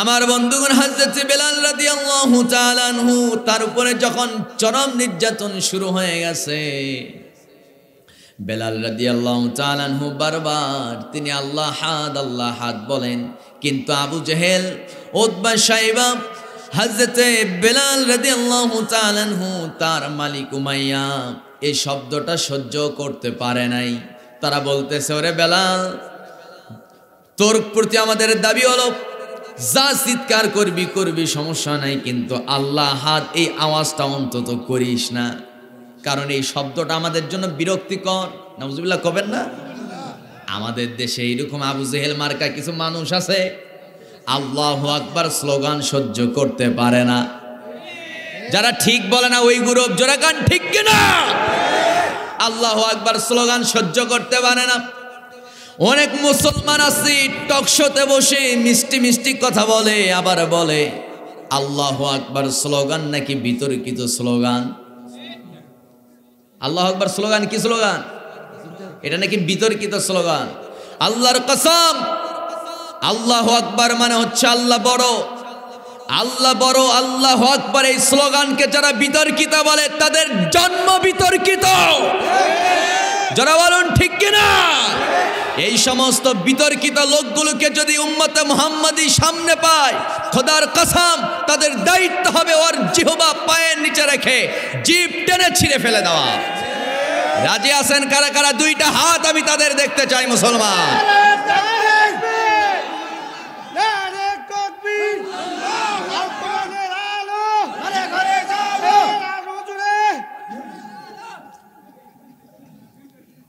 আমার বন্ধুগণ, হযরত বেলাল রাদিয়াল্লাহু তাআলা আনহু, তার উপরে যখন চরম নির্যাতন শুরু হয়ে গেছে, বেলাল রাদিয়াল্লাহু তাআলা আনহু বারবার তিনি আল্লাহ হাদ, আল্লাহ হাদ বলেন, কিন্তু আবু জেহেল, উতবা, শাইবা হযরত বেলাল রাদিয়াল্লাহু তাআলা আনহু তার মালিক উমাইয়া এই শব্দটা সহ্য করতে পারে নাই। তারা বলতেছে, ওরে বেলাল, তোর প্রতি আমাদের দাবি হলো যা চিৎকার করবি করবি, সমস্যা নাই, কিন্তু আল্লাহ হাদ এই আওয়াজটা অন্তত করিস না, কারণ এই শব্দটা আমাদের জন্য বিরক্তিকর। নাউজুবিল্লাহ কবেন না? আমাদের দেশে এইরকম আবু জেহেল মার্কা কিছু মানুষ আছে, আল্লাহু আকবার স্লোগান সহ্য করতে পারে না। যারা ঠিক বলে না ওই গ্রুপ, যারা গান ঠিক কিনা, আল্লাহু আকবার স্লোগান সহ্য করতে পারে না। অনেক মুসলমান আছে টকশোতে বসে মিষ্টি মিষ্টি কথা বলে, আবার বলে আল্লাহু আকবার স্লোগান নাকি বিতর্কিত স্লোগান। আল্লাহু আকবার স্লোগান কি স্লোগান? এটা নাকি বিতর্কিত স্লোগান। আল্লাহর কসম, আল্লাহু আকবার মানে হচ্ছে আল্লাহ বড়, আল্লাহ বড়, আল্লাহু আকবার এই স্লোগানকে যারা বিতর্কিত বলে তাদের জন্ম বিতর্কিত। যারা বলুন ঠিক কিনা? এই সমস্ত বিতর্কিত লোকগুলোকে যদি উম্মতে মুহাম্মাদি সামনে পায়, খোদার কসম তাদের দায়িত্ব হবে ওর জিহ্বা পায়ের নিচে রেখে জিভ টেনে ছিঁড়ে ফেলে দেওয়া। রাজি আছেন কারা কারা? দুইটা হাত আমি তাদের দেখতে চাই মুসলমান।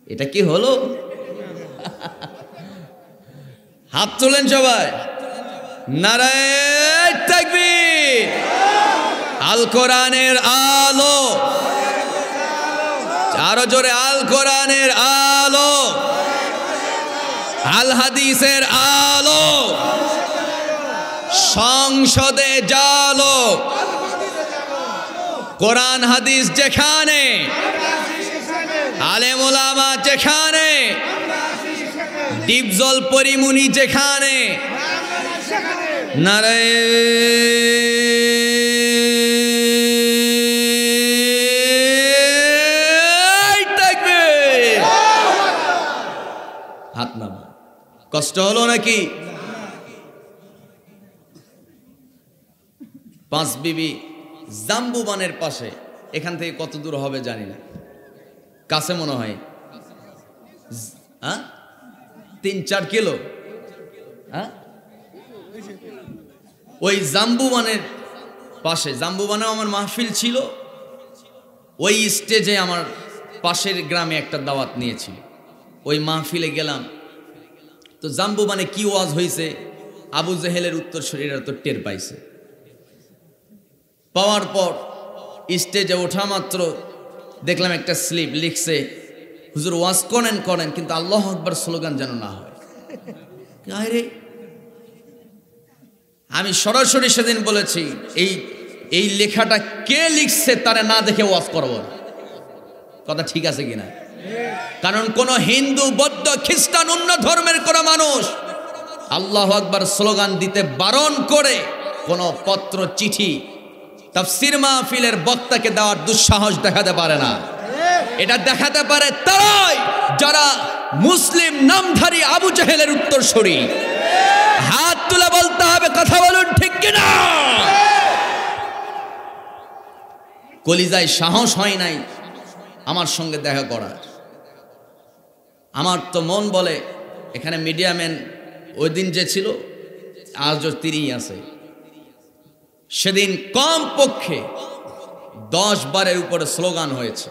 এটা কি হলো? হাত তোলেন সবাই। নারায়ে তাকবীর। আল কোরআনের আলো, আরো জোরে আল কোরআনের আলো, আল হাদিসের আলো, সংসদে জালো, কোরআন হাদিস যেখানে, আলেম ওলামা যেখানে, ডিপজল পরিমুনি যেখানে, নারায়ে তাকবীর। হাত নামা। কষ্ট হলো নাকি? পাঁচ বিবি জাম্বুবানের পাশে, এখান থেকে কত দূর হবে জানি না, কাছে মনে হয় 3-4 কিলো। ওই জাম্বুবানের পাশে, জাম্বুবানেও আমার মাহফিল ছিল, ওই স্টেজে আমার পাশের গ্রামে একটা দাওয়াত নিয়েছিল, ওই মাহফিলে গেলাম। তো জাম্বুবানে কি ওয়াজ হয়েছে, আবু জেহেলের উত্তরসূরিরা তো টের পাইছে। পাওয়ার পর স্টেজে ওঠা মাত্র দেখলাম একটা স্লিপ লিখছে, হুজুর ওয়াজ করেন কিন্তু আল্লাহু আকবার স্লোগান যেন না হয়। রে, আমি সরাসরি সেদিন বলেছি এই লেখাটা কে লিখছে তারা না দেখে ওয়াজ করব না। কথা ঠিক আছে কিনা? কারণ কোন হিন্দু, বৌদ্ধ, খ্রিস্টান, অন্য ধর্মের কোন মানুষ আল্লাহু আকবার স্লোগান দিতে বারণ করে কোন পত্র, চিঠি তাফসীর মাহফিলের বক্তাকে দেওয়ার দুঃসাহস দেখাতে পারে না। এটা দেখাতে পারে তারাই যারা মুসলিম নামধারী আবু জেহেলের উত্তরসূরি। হাত তুলে বলতে হবে, কথা বলুন ঠিক কিনা? কলিজায় সাহস হয় নাই আমার সঙ্গে দেখা করার। আমার তো মন বলে, এখানে মিডিয়াম্যান ওই দিন যে ছিল আজও তিনিই আছে। সেদিন কম পক্ষে 10 বারের উপরে স্লোগান হয়েছে,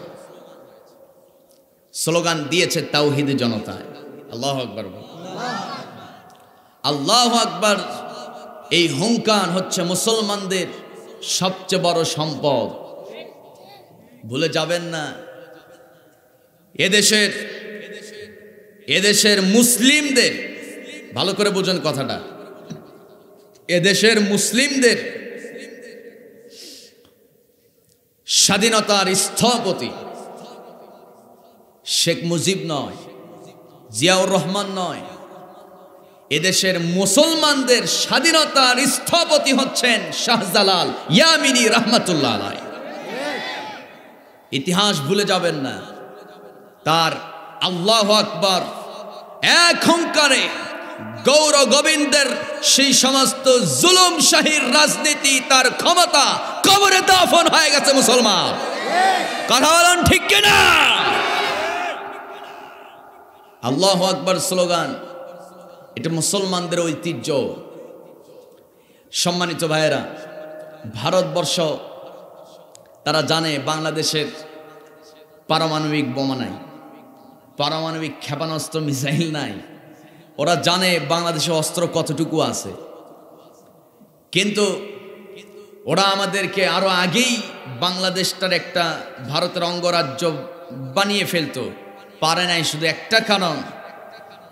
স্লোগান দিয়েছে তাওহীদের জনতায়। আল্লাহু আকবার, আল্লাহু আকবার। এই হুঙ্কার হচ্ছে মুসলমানদের সবচেয়ে বড় সম্পদ। ভুলে যাবেন না, এদেশের মুসলিমদের, ভালো করে বুঝুন কথাটা, এদেশের মুসলিমদের স্বাধীনতার স্থপতি শেখ মুজিব নয়, জিয়াউর রহমান নয়, এদেশের মুসলমানদের স্বাধীনতার স্থপতি হচ্ছেন শাহজালাল ইয়ামিনী রহমাতুল্লাহ আলাইহি। ইতিহাস ভুলে যাবেন না। তার আল্লাহু আকবার এক হুঙ্কারে গৌর গোবিন্দের সেই সমস্ত জুলুম শাহীর রাজনীতি, তার ক্ষমতা কবরে দাফন হয়ে গেছে মুসলমান। কথা বলেন ঠিক কিনা? আল্লাহু আকবার স্লোগান, এটা মুসলমানদের ঐতিহ্য। সম্মানিত ভাইয়েরা, ভারতবর্ষ তারা জানে বাংলাদেশের পারমাণবিক বোমা নাই, পারমাণবিক ক্ষেপণাস্ত্র মিসাইল নাই। ওরা জানে বাংলাদেশে অস্ত্র কতটুকু আছে, কিন্তু ওরা আমাদেরকে আরো আগেই বাংলাদেশটার একটা ভারতের অঙ্গরাজ্য বানিয়ে ফেলতো। পারে নাই শুধু একটা কারণ,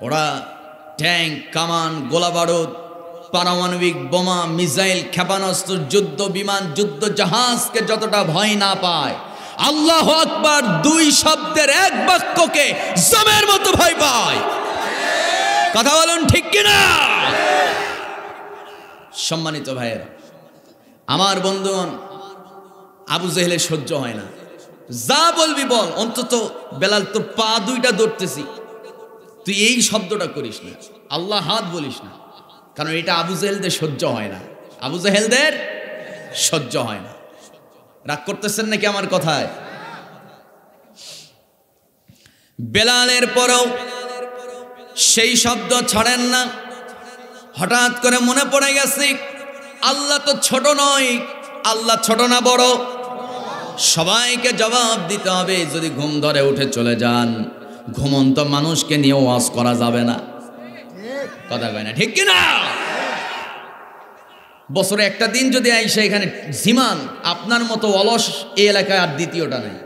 ওরা ট্যাঙ্ক, কামান, গোলাবারুদ, পারমাণবিক বোমা, মিসাইল, ক্ষেপণাস্ত্র, যুদ্ধ বিমান, যুদ্ধ জাহাজকে যতটা ভয় না পায়, আল্লাহু আকবার দুই শব্দের এক বাক্যকে জমের মতো ভয় পায়। কথা বলুন ঠিক কিনা? সম্মানিত ভাইয়েরা, আমার বন্ধুগণ, আবু জেহেলের সহ্য হয় না। যা বলবি বল, অন্তত বেলাল তোর পা দুইটা ধরতেছি, তুই এই শব্দটা করিস না, আল্লাহ হাত বলিস না, কারণ এটা আবু জেহেলদের সহ্য হয় না। আবু জেহেলদের সহ্য হয় না। রাগ করতেছেন নাকি আমার কথায়? বেলালের পরেও সেই শব্দ ছাড়েন না। হঠাৎ করে মনে পড়ে গেছে, আল্লাহ তো ছোট নয়, আল্লাহ ছোট না বড়? সবাইকে জবাব দিতে হবে। যদি ঘুম ধরে উঠে চলে যান, ঘুমন্ত মানুষকে নিয়ে ওয়াজ করা যাবে না। কথা কয় না, ঠিক কিনা? বছরে একটা দিন যদি আইসা এখানে জিমান, আপনার মতো অলস এই এলাকায় আর দ্বিতীয়টা নেই।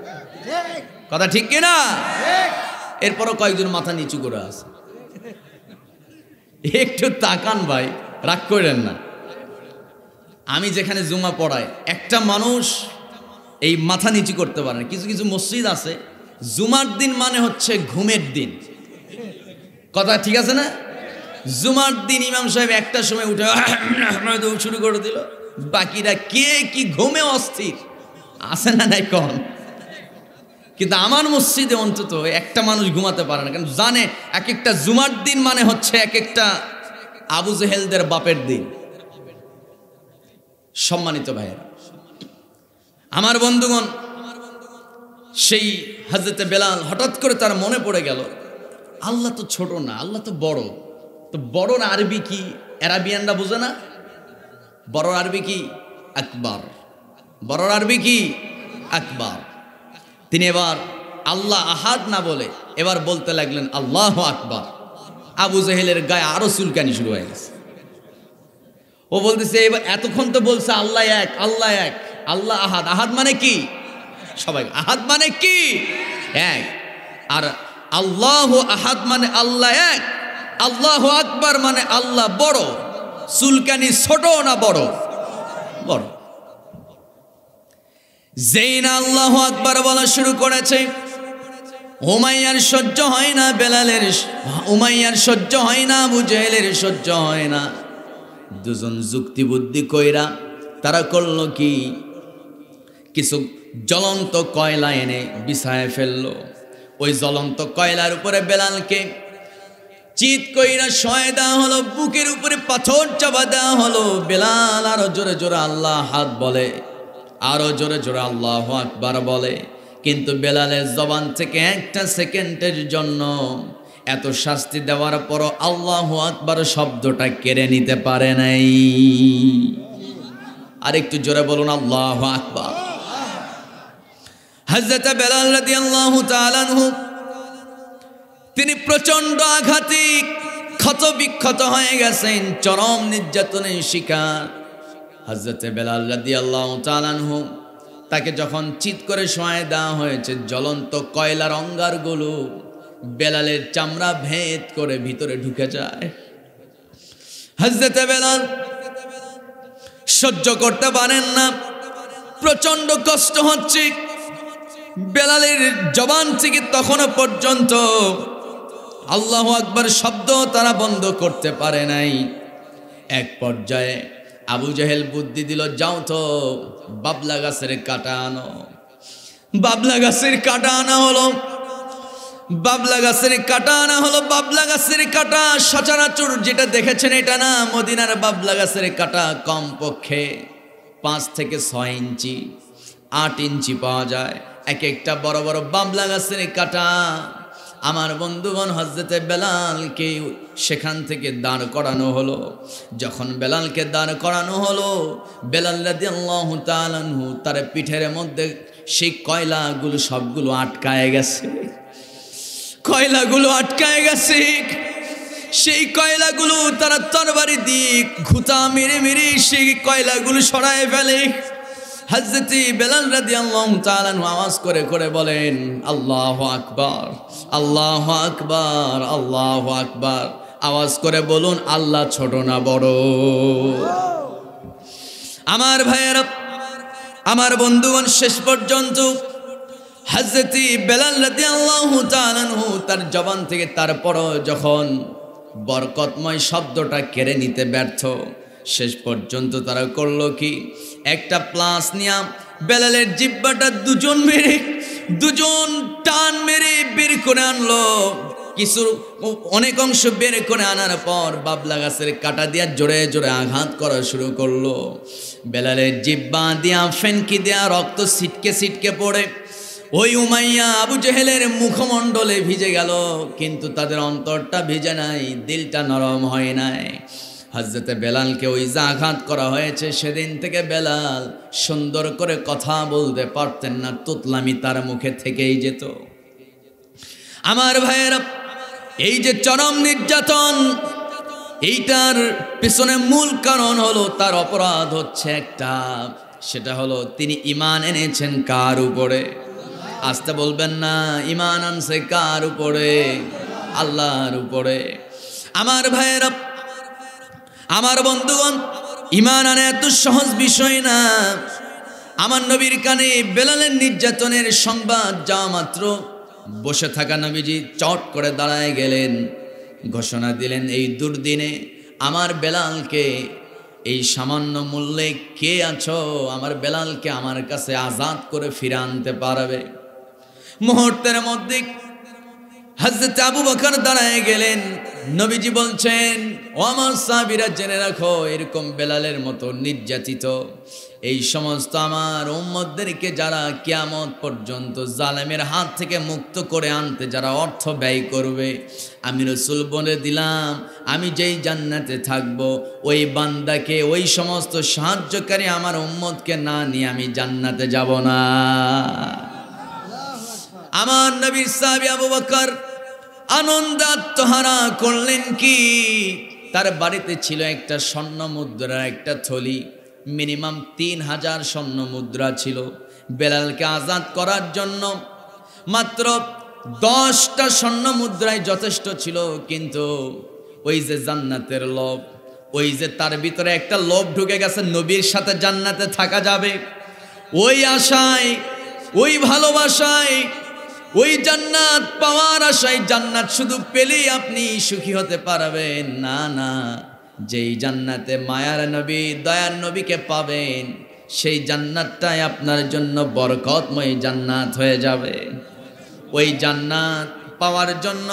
কথা ঠিক কিনা? এরপরও কয়েকজন মাথা নিচু করে আছে। একটু তাকান ভাই, রাগ করেন না। আমি যেখানে জুমা পড়াই, একটা মানুষ এই মাথা নিচু করতে পারে না। কিছু কিছু মসজিদ আছে, জুমার দিন মানে হচ্ছে ঘুমের দিন। কথা ঠিক আছে না? জুমার দিন ইমাম সাহেব একটার সময় উঠে শুরু করে দিল, বাকিরা কে কি ঘুমে অস্থির আছে না নাই কন? কিন্তু আমার মসজিদে অন্তত একটা মানুষ ঘুমাতে পারে না, কারণ জানে এক একটা জুমার দিন মানে হচ্ছে এক একটা আবু জেহেলদের বাপের দিন। সম্মানিত ভাইয়েরা, আমার বন্ধুগণ, সেই হযরতে বেলাল হঠাৎ করে তার মনে পড়ে গেল, আল্লাহ তো ছোট না, আল্লাহ তো বড়। তো বড়র আরবি কি? অ্যারাবিয়ানরা বোঝে না? বড়র আরবি কি? আকবার। বড়র আরবি কি? আকবার। তিনি এবার আল্লাহ আহাদ না বলে এবার বলতে লাগলেন আল্লাহু আকবার। আবু জেহেলের গায়ে আরো চুলকানি শুরু হয়ে গেছে। ও বলতেছে, এবার এতক্ষণ তো বলছে আল্লাহ এক, আল্লাহ এক, আল্লাহ আহাদ। আহাদ মানে কি? সবাই আহাদ মানে কি? এক। আর আল্লাহু আহাদ মানে আল্লাহ এক, আল্লাহু আকবার মানে আল্লাহ বড়। চুলকানি ছোট না বড়? বড়। যেই না আল্লাহু আকবার বলা শুরু করেছে, উমাইয়ার সহ্য হয় না, বেলালের উমাইয়ার সহ্য হয় না, আবু জেহেলের সহ্য হয় না। দুজন যুক্তি বুদ্ধি কইরা তারা করল কি, কিছু জ্বলন্ত কয়লা এনে বিছায় ফেললো। ওই জ্বলন্ত কয়লার উপরে বেলালকে চিৎ কইরা শয়ে দেওয়া হলো, বুকের উপরে পাথর চাপা দেওয়া হলো। বেলাল আরো জোরে জোরে আল্লাহ হাত বলে, আরো জোরে জোরে আল্লাহু আকবার বলে, কিন্তু বেলালের জবান থেকে একটা সেকেন্ডের জন্য এত শাস্তি দেওয়ার পরও আল্লাহু আকবার শব্দটা কেড়ে নিতে পারে নাই। আর একটু জোরে বলুন আল্লাহু আকবার। হযরত বেলাল রাদিয়াল্লাহু তাআলা আনহু তিনি প্রচন্ড আঘাতে ক্ষত বিক্ষত হয়ে গেছেন, চরম নির্যাতনের শিকার। হযরত বেলাল রাদিয়াল্লাহু তাআলা আনহু তাকে যখন চিৎ করে শোয়ায় দেওয়া হয়েছে, জ্বলন্ত কয়লার অঙ্গারগুলো বেলালের চামড়া ভেদ করে ভিতরে ঢুকে যায়। হযরত বেলাল সহ্য করতে পারেন না, প্রচন্ড কষ্ট হচ্ছে। বেলালের জবান থেকে তখনও পর্যন্ত আল্লাহু আকবার শব্দ তারা বন্ধ করতে পারে নাই। এক পর্যায়ে আবু জেহেল বুদ্ধি দিল, যাও তো বাবলা গাছের কাটা আনো। বাবলা গাছের কাটা আনা হলো, বাবলা গাছের কাটা আনা হলো। বাবলা গাছের কাটা সচরাচর যেটা দেখেছেন এটা না, মদিনার বাবলা গাছের কাটা কমপক্ষে 5 থেকে 6 ইঞ্চি 8 ইঞ্চি পাওয়া যায়। এক একটা বড় বড় বাবলা গাছের কাটা। আমার বন্ধুগণ, হযরতে বেলালকে সেখান থেকে দাঁড় করানো হলো। যখন বেলালকে দাঁড় করানো হলো, বেলাল রাদিয়াল্লাহু তাআলা আনহু তার পিঠের মধ্যে সেই কয়লাগুলো সবগুলো আটকায় গেছে। কয়লাগুলো আটকায় গেছে। সেই কয়লাগুলো তারা তরবারি দিয়ে ঘুতা মেরে মেরে সেই কয়লাগুলো সরায় ফেলে। হযরত বেলাল রাদিয়াল্লাহু তাআলা আওয়াজ করে করে বলেন, আল্লাহু আকবার, আল্লাহু আকবার, আল্লাহু আকবার। আওয়াজ করে বলুন, আল্লাহ ছোট না বড়? আমার ভাইয়েরা, আমার বন্ধুগণ, শেষ পর্যন্ত হযরত বেলাল রাদিয়াল্লাহু তাআলা তার জবান থেকে তারপরও যখন বরকতময় শব্দটা কেড়ে নিতে ব্যর্থ, শেষ পর্যন্ত তারা করলো কি, একটা প্লাস নিয়া বেলালের জিহ্বাটা দুজন টান মেরে বের করে আনলো। কিছু অনেক অংশ বের করে আনার পর বাবলা গাছের কাটা দিয়া জোরে জোরে আঘাত করা শুরু করলো। বেলালের জিহ্বা দিয়া ফেনকি দিয়া রক্ত ছিটকে ছিটকে পড়ে ওই উমাইয়া আবু জেহেলের মুখমণ্ডলে ভিজে গেল, কিন্তু তাদের অন্তরটা ভিজে নাই, দিলটা নরম হয় নাই। হযরতে বেলালকে ওই যে আঘাত করা হয়েছে, সেদিন থেকে বেলাল সুন্দর করে কথা বলতে পারতেন না, তুতলামি তার মুখে থেকেই যেত। আমার ভাইয়েরা, এই যে চরম নির্যাতন, এইটার পেছনে মূল কারণ হলো, তার অপরাধ হচ্ছে একটা, সেটা হলো তিনি ঈমান এনেছেন কার উপরে? আসতে বলবেন না, ঈমান আনছে কার উপরে? আল্লাহর উপরে। আমার ভাইয়েরা, আমার বন্ধুগণ, ঈমান আনা এত সহজ বিষয় না। আমার নবীর কানে বেলালের নির্যাতনের সংবাদ যাওয়া মাত্র বসে থাকা নবীজি চট করে দাঁড়ায় গেলেন, ঘোষণা দিলেন, এই দুর্দিনে আমার বেলালকে, এই সামান্য মূল্যে কে আছো, আমার বেলালকে আমার কাছে আজাদ করে ফিরে আনতে পারবে? মুহূর্তের মধ্যে হযরত আবু বকর দাঁড়ায় গেলেন। নবীজি বলছেন, ও আমার সাহাবীরা, জেনে রাখো, এরকম বেলালের মতো নির্যাতিত এই সমস্ত আমার উম্মতদেরকে যারা কিয়ামত পর্যন্ত জালেমের হাত থেকে মুক্ত করে আনতে যারা অর্থ ব্যয় করবে, আমি রাসূল বলে দিলাম, আমি যেই জান্নাতে থাকব, ওই বান্দাকে, ওই সমস্ত সাহায্যকারী আমার উম্মতকে না নিয়ে আমি জান্নাতে যাব না। আমার নবীর সাহাবী আবু বকর আনন্দে আত্মহারা করলেন কি, তার বাড়িতে ছিল একটা স্বর্ণ মুদ্রার একটা থলি, মিনিমাম 3000 স্বর্ণ মুদ্রা ছিল। বেলালকে আজাদ করার জন্য মাত্র 10টা স্বর্ণ মুদ্রাই যথেষ্ট ছিল, কিন্তু ওই যে জান্নাতের লোভ, ওই যে তার ভিতরে একটা লোভ ঢুকে গেছে, নবীর সাথে জান্নাতে থাকা যাবে, ওই আশায়, ওই ভালোবাসায়, ওই জান্নাত পাওয়ার আশায়, জান্নাত শুধু পেলেই আপনি সুখী হতে পারবেন না, না, যেই জান্নাতে মায়ার নবী, দয়ার নবীকে পাবেন, সেই জান্নাতটাই আপনার জন্য বরকতময় জান্নাত হয়ে যাবে। ওই জান্নাত পাওয়ার জন্য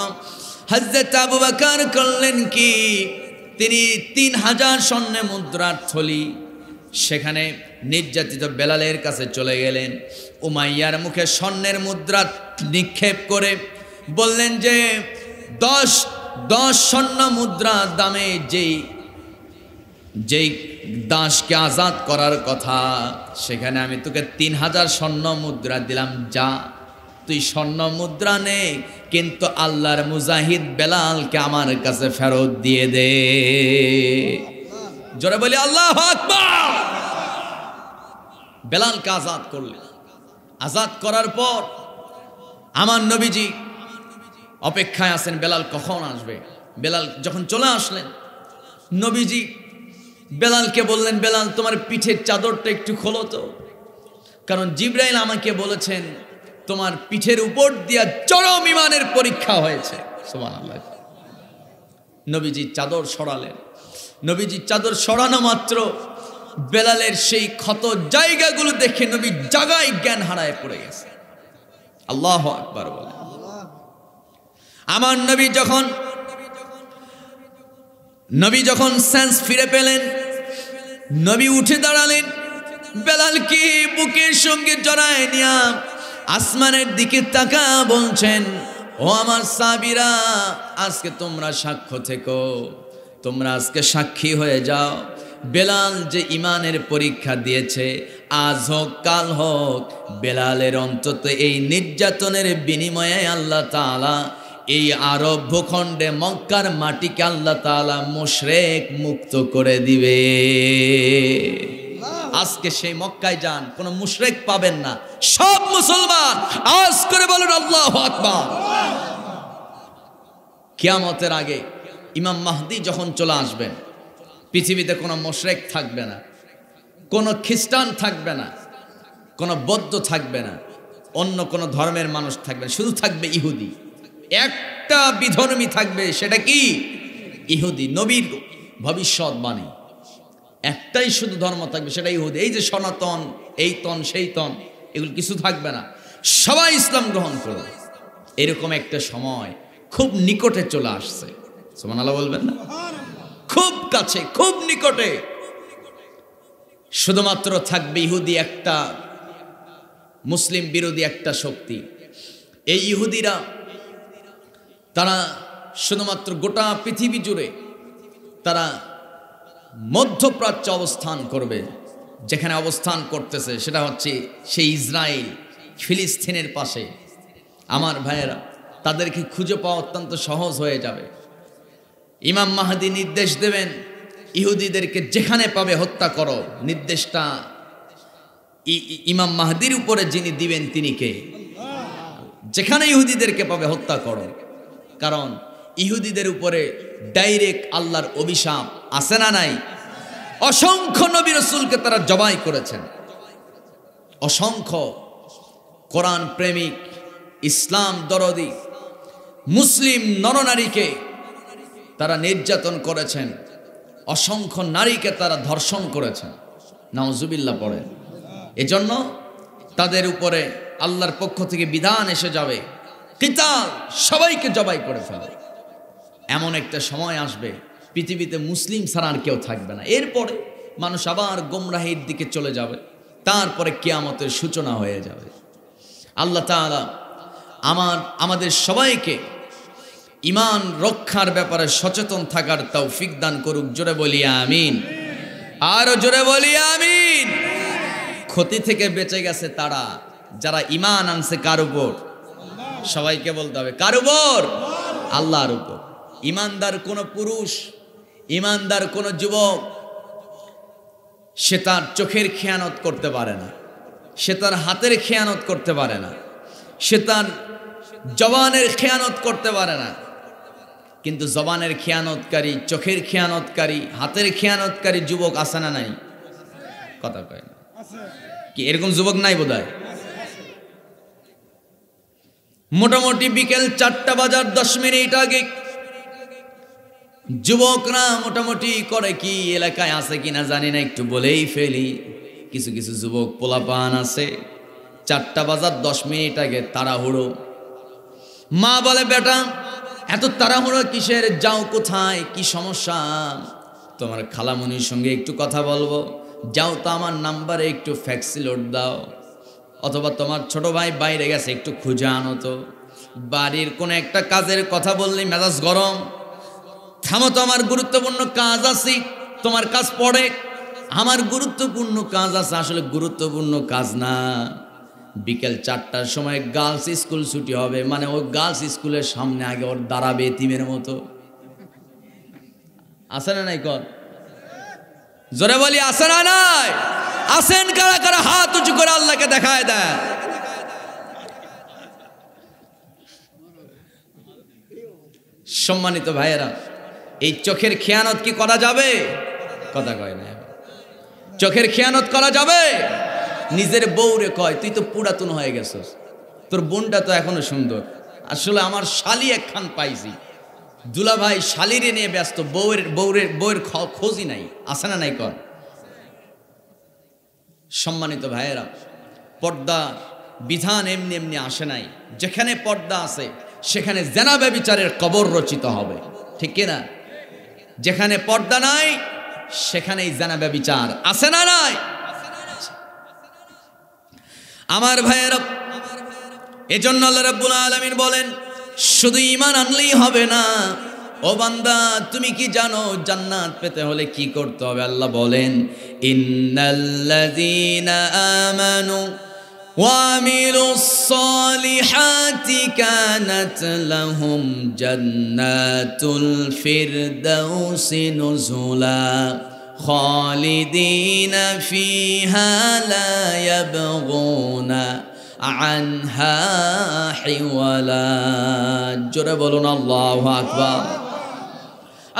হযরত আবু বকর করলেন কি, তিনি 3000 স্বর্ণ মুদ্রার থলি সেখানে নির্যাতিত বেলালের কাছে চলে গেলেন। উমাইয়ার মুখে স্বর্ণের মুদ্রা নিক্ষেপ করে বললেন যে 10 স্বর্ণ মুদ্রা দামে যেই দাসকে আজাদ করার কথা, সেখানে আমি তোকে 3000 স্বর্ণ মুদ্রা দিলাম, যা তুই স্বর্ণ মুদ্রা নে, কিন্তু আল্লাহর মুজাহিদ বেলালকে আমার কাছে ফেরত দিয়ে দে। জোরে বলি আল্লাহু আকবার। বেলালকে আজাদ করলেন। আজাদ করার পর আমার নবীজি অপেক্ষায় আছেন, বেলাল কখন আসবে। বেলাল যখন চলে আসলেন, নবীজি বেলালকে বললেন, বেলাল তোমার পিঠের চাদরটা একটু খোলো তো, কারণ জিবরাইল আমাকে বলেছেন তোমার পিঠের উপর দিয়া চরম ঈমানের পরীক্ষা হয়েছে। সুবহানাল্লাহ। নবীজি চাদর সরালেন। নবীজি চাদর সরানো মাত্র বেলালের সেই ক্ষত জায়গাগুলো দেখে নবী জায়গায় জ্ঞান হারায় পড়ে গেছে। আল্লাহু আকবার বলেন। আমার নবী যখন সেন্স ফিরে পেলেন, নবী উঠে দাঁড়ালেন, বেলালকে বুকের সঙ্গে জড়ায় নিয়া আসমানের দিকে তাকা বলছেন, ও আমার সাহাবীরা, আজকে তোমরা সাক্ষ্য থেকো, তোমরা আজকে সাক্ষী হয়ে যাও, বেলাল যে ঈমানের পরীক্ষা দিয়েছে, আজ হোক কাল হোক, বেলালের অন্তত এই নির্যাতনের বিনিময়ে আল্লাহ তাআলা এই আরব ভূখণ্ডে মক্কার মাটিকে আল্লাহ তাআলা মুশরিক মুক্ত করে দিবে। আজকে সেই মক্কায় যান, কোনো মুশরিক পাবেন না, সব মুসলমান। আজ করে বলুন আল্লাহু আকবার। কিয়ামতের আগে ইমাম মাহদি যখন চলে আসবেন, পৃথিবীতে কোনো মুশরিক থাকবে না, কোনো খ্রিস্টান থাকবে না, কোনো বৌদ্ধ থাকবে না, অন্য কোনো ধর্মের মানুষ থাকবে না, শুধু থাকবে ইহুদি। একটা বিধর্মী থাকবে, সেটা কি? ইহুদি। নবীর ভবিষ্যৎবাণী, একটাই শুধু ধর্ম থাকবে, সেটা ইহুদি। এই যে সনাতন, এই তন সেই তন, এগুলো কিছু থাকবে না, সবাই ইসলাম গ্রহণ করবে। এরকম একটা সময় খুব নিকটে চলে আসছে। সুবহানাল্লাহ বলবেন না? খুব কাছে, খুব নিকটে। শুধুমাত্র থাকবে ইহুদি, একটা মুসলিম বিরোধী একটা শক্তি। এই ইহুদিরা, তারা শুধুমাত্র গোটা পৃথিবী জুড়ে তারা মধ্যপ্রাচ্যে অবস্থান করবে। যেখানে অবস্থান করতেছে সেটা হচ্ছে সেই ইসরায়েল, ফিলিস্তিনের পাশে। আমার ভাইয়েরা, তাদেরকে খুঁজে পাওয়া অত্যন্ত সহজ হয়ে যাবে। ইমাম মাহদি নির্দেশ দেবেন, ইহুদিদেরকে যেখানে পাবে হত্যা করো। নির্দেশটা ইমাম মাহদির উপরে যিনি দিবেন তিনি কে? যেখানে ইহুদিদেরকে পাবে হত্যা করো। কারণ ইহুদিদের উপরে ডাইরেক্ট আল্লাহর অভিশাপ আছে না নাই? অসংখ্য নবী রাসূলকে তারা জবাই করেছেন। অসংখ্য কোরআন প্রেমিক, ইসলাম দরদি মুসলিম নরনারীকে তারা নির্যাতন করেছেন। অসংখ্য নারীকে তারা ধর্ষণ করেছেন। নাউজুবিল্লাহ পড়ে। এজন্য তাদের উপরে আল্লাহর পক্ষ থেকে বিধান এসে যাবে, কিতাল, সবাইকে জবাই করে ফেলে। এমন একটা সময় আসবে পৃথিবীতে মুসলিম ছাড়া আর কেউ থাকবে না। এরপরে মানুষ আবার গোমরাহির দিকে চলে যাবে। তারপরে কিয়ামতের সূচনা হয়ে যাবে। আল্লাহ তাআলা আমাদের সবাইকে ঈমান রক্ষার ব্যাপারে সচেতন থাকার তৌফিক দান করুক। জোরে বলি আমিন। আরো জোরে বলি আমিন। ক্ষতি থেকে বেঁচে গেছে তারা যারা ঈমান আনছে কার উপর? সবাইকে বলতে হবে কার উপর? আল্লাহর উপর। ঈমানদার কোন পুরুষ, ঈমানদার কোন যুবক, সে তার চোখের খেয়ানত করতে পারে না, সে তার হাতের খেয়ানত করতে পারে না, সে তার জবানের খেয়ানত করতে পারে না। কিন্তু জবানের খেয়ানতকারী, চোখের খেয়ানতকারী, হাতের খেয়ানতকারী যুবক আছে না নাই? কথা কয় না কি? এরকম যুবক নাই বোধহয়? মোটামুটি বিকেল 4টা বাজার 10 মিনিট আগে যুবকরা মোটামুটি করে কি, এলাকায় আছে কিনা জানি না, একটু বলেই ফেলি। কিছু কিছু যুবক পোলাপান আছে 4টা বাজার 10 মিনিট আগে তাড়াহুড়ো। মা বলে, বেটা এত তাড়াহুড়ো কিসের? যাও কোথায়? কি সমস্যা? তোমার খালামণির সঙ্গে একটু কথা বলবো, যাও তো আমার নাম্বারে একটু ফ্যাক্সি লোড দাও। অথবা তোমার ছোট ভাই বাইরে গেছে, একটু খুঁজে আনো তো। বাড়ির কোনো একটা কাজের কথা বললি মেজাজ গরম। থামো তো, আমার গুরুত্বপূর্ণ কাজ আছে। তোমার কাজ পড়ে, আমার গুরুত্বপূর্ণ কাজ আছে। আসলে গুরুত্বপূর্ণ কাজ না। বিকেল 4টার সময় গার্লস স্কুল ছুটি হবে, মানে ওই গার্লস স্কুলের সামনে আগে ওর দাঁড়াবে এতিমের মতো। আছে না নাই? কর জোরে বলি, আছে না নাই? আসেন কারা কারা? হাত উঁচু করে আল্লাহকে দেখায় দেয়। সম্মানিত ভাইয়েরা, এই চোখের খেয়ানত কি করা যাবে? কথা কয় না। চোখের খেয়ানত করা যাবে? নিজের বউরে কয়, তুই তো পুরাতন হয়ে গেছিস, তোর বোনটা তো এখনো সুন্দর। আসলে আমার শালি একখান পাইছি, দুলা ভাই শালিরে নিয়ে ব্যস্ত, বউয়ের খোঁজই নাই। আছে না নাই? কর। সম্মানিত ভাইয়েরা, পর্দা বিধান এমনি এমনি আসে নাই। যেখানে পর্দা আছে সেখানে জেনা ব্যভিচারের কবর রচিত হবে, ঠিক কিনা? যেখানে পর্দা নাই সেখানেই জেনা ব্যভিচার। আছে না নাই? আমার ভাইয়েরা, এজন্য আল্লাহ রাব্বুল আলামিন বলেন, শুধু ঈমান আনলেই হবে না। ও বান্দা, তুমি কি জানো জান্নাত পেতে হলে কি করতে হবে? আল্লাহ বলেন, ইন্নাল্লাযীনা আমানু ওয়া আমিলুস সালিহাতি কানাত লাহুম জান্নাতুল ফিরদাউসি নুজুলা খালিদিনা ফিহা লা ইয়াবগুনা আনহা হিওয়ালা। জোরে বলুন আল্লাহু আকবার।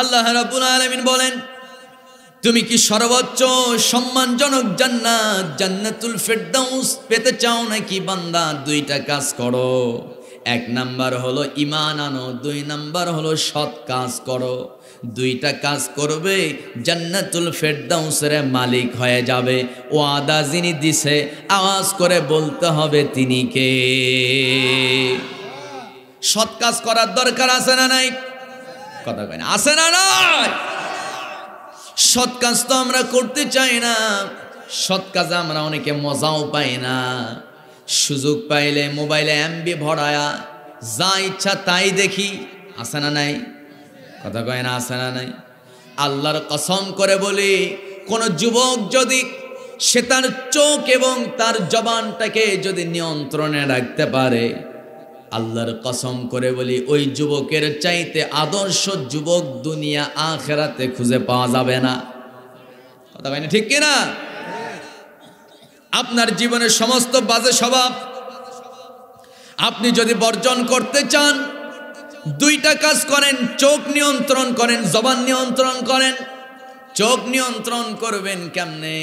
আল্লাহ রাব্বুল আলামিন বলেন, তুমি কি সর্বোচ্চ সম্মানজনক জান্নাত জান্নাতুল ফেরদাউস পেতে চাও নাকি বান্দা? দুইটা কাজ করো। এক নাম্বার হলো ঈমান আনো, দুই নাম্বার হলো সৎ কাজ করো। দুইটা কাজ করবে, জান্নাতুল ফেরদাউসের মালিক হয়ে যাবে। ওয়াদা যিনি দিছে আওয়াজ করে বলতে হবে তিনি কে? সৎ কাজ করার দরকার আছে না নাই? কথা কয় না, আছে না নাই? সৎ কাজ তো আমরা করতে চাই না। সৎ কাজে আমরা অনেকে মজাও পাই না। সুযোগ পাইলে মোবাইলে এমবি ভরায়া যা ইচ্ছা তাই দেখি, আছে না নাই? কথা কয় না, আছে না নাই? আল্লাহর কসম করে বলি, কোন যুবক যদি সে তার চোখ এবং তার জবানটাকে যদি নিয়ন্ত্রণে রাখতে পারে, আল্লাহর কসম করে বলি ওই যুবকের চাইতে আদর্শ যুবক দুনিয়া আখেরাতে খুঁজে পাওয়া যাবে না। কথা কয় না, ঠিক কিনা? আপনার জীবনের সমস্ত বাজে স্বভাব আপনি যদি বর্জন করতে চান, দুইটা কাজ করেন। চোখ নিয়ন্ত্রণ করেন, জবান নিয়ন্ত্রণ করেন। চোখ নিয়ন্ত্রণ করবেন কেমনে?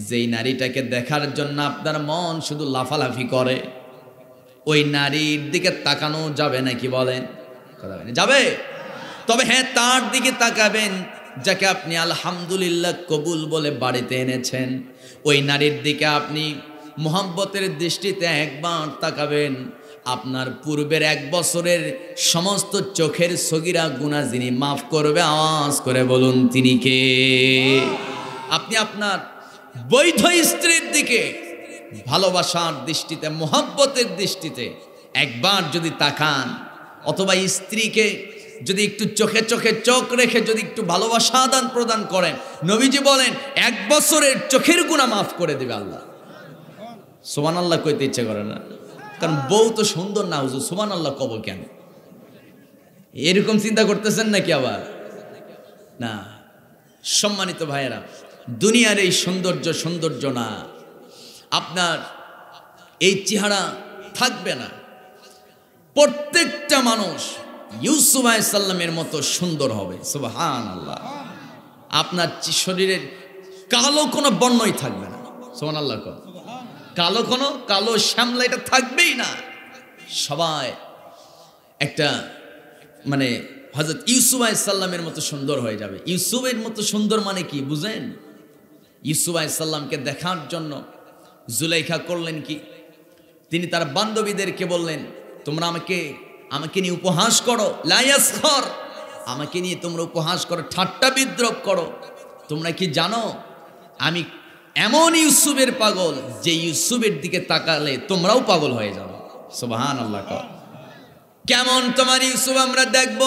যেই নারীটাকে দেখার জন্য আপনার মন শুধু লাফালাফি করে, ওই নারীর দিকে তাকানো যাবে নাকি বলেন? কথা বলেন, যাবে? তবে হ্যাঁ, তার দিকে তাকাবেন যাকে আপনি আলহামদুলিল্লাহ কবুল বলে বাড়িতে এনেছেন। ওই নারীর দিকে আপনি মোহাব্বতের দৃষ্টিতে একবার তাকাবেন। আপনার পূর্বের 1 বছরের সমস্ত চোখের সগীরা গুনাহ যিনি মাফ করবে, আওয়াজ করে বলুন তিনি কে? আপনি আপনার বৈধ স্ত্রীর দিকে ভালোবাসার দৃষ্টিতে, মোহাব্বতের দৃষ্টিতে একবার যদি তাকান, অথবা স্ত্রীকে যদি একটু চোখে চোখে চোখ রেখে যদি একটু ভালোবাসা আদান প্রদান করেন, নবীজি বলেন 1 বছরের চোখের গুনাহ মাফ করে দেবে আল্লাহ। সুবহানাল্লাহ কইতে ইচ্ছে করে না, কারণ বউ তো সুন্দর না হুজুর, সুবহানাল্লাহ কব কেন? এরকম চিন্তা করতেছেন নাকি আবার? না। সম্মানিত ভাইয়েরা, দুনিয়ার এই সৌন্দর্য না, আপনার এই চেহারা থাকবে না। প্রত্যেকটা মানুষ ইউসুফ আলাইহিস সালামের মতো সুন্দর হবে। সুবহানাল্লাহ। আপনার শরীরের কালো কোনো বর্ণই থাকবে না। সুবহানাল্লাহ। কালো শ্যামলা এটা থাকবেই না। সবাই একটা মানে হযরত ইউসুফ আলাইহিস সালামের মতো সুন্দর হয়ে যাবে। ইউসুফের মতো সুন্দর মানে কি বুঝেন? ইউসুফ আলাইহিস সালামকে দেখার জন্য জুলাইখা করলেন কি? তিনি তার বান্ধবীদেরকে বললেন, তোমরা আমাকে নিয়ে উপহাস করো, লা ইয়াসখর, আমাকে নিয়ে তোমরা উপহাস করো, ঠাট্টা বিদ্রূপ করো। তোমরা কি জানো আমি এমন ইউসুফের পাগল যে ইউসুফের দিকে তাকালে তোমরাও পাগল হয়ে যাবে। সুবহানাল্লাহ। কেমন তোমার ইউসুফ আমরা দেখব।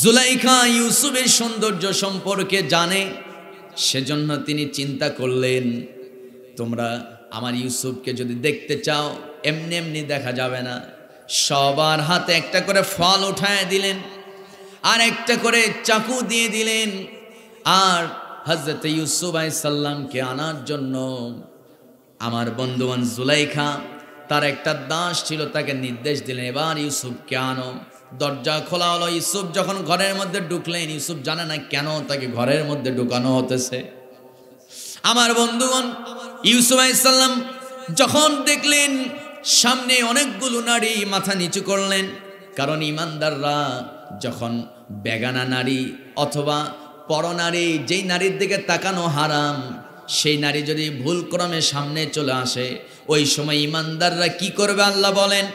জুলাইখা ইউসুফের সৌন্দর্য সম্পর্কে জানে, সেজন্য তিনি চিন্তা করলেন, তোমরা আমার ইউসুফকে যদি দেখতে চাও এমনি এমনি দেখা যাবে না। সবার হাতে একটা করে ফল উঠায় দিলেন, আর একটা করে চাকু দিয়ে দিলেন। আর হযরত ইউসুফ আলাইহিস সালামকে আনার জন্য আমার বন্ধুবান জুলাইখা তার একটা দাস ছিল, তাকে নির্দেশ দিলেন, এবার ইউসুফকে আনো। দরজা খোলা হলো। ইউসুফ যখন ঘরের মধ্যে ঢুকলেন, ইউসুফ জানে না কেন তাকে ঘরের মধ্যে ঢুকানো হতেছে। আমার বন্ধুগণ, ইউসুফ আলাইহিস সালাম যখন দেখলেন সামনে অনেকগুলো নারী, মাথা নিচু করলেন। কারণ ইমানদাররা যখন বেগানা নারী অথবা পরনারী, যেই নারীর দিকে তাকানো হারাম, সেই নারী যদি ভুলক্রমে সামনে চলে আসে, ওই সময় ইমানদাররা কি করবে? আল্লাহ বলেন,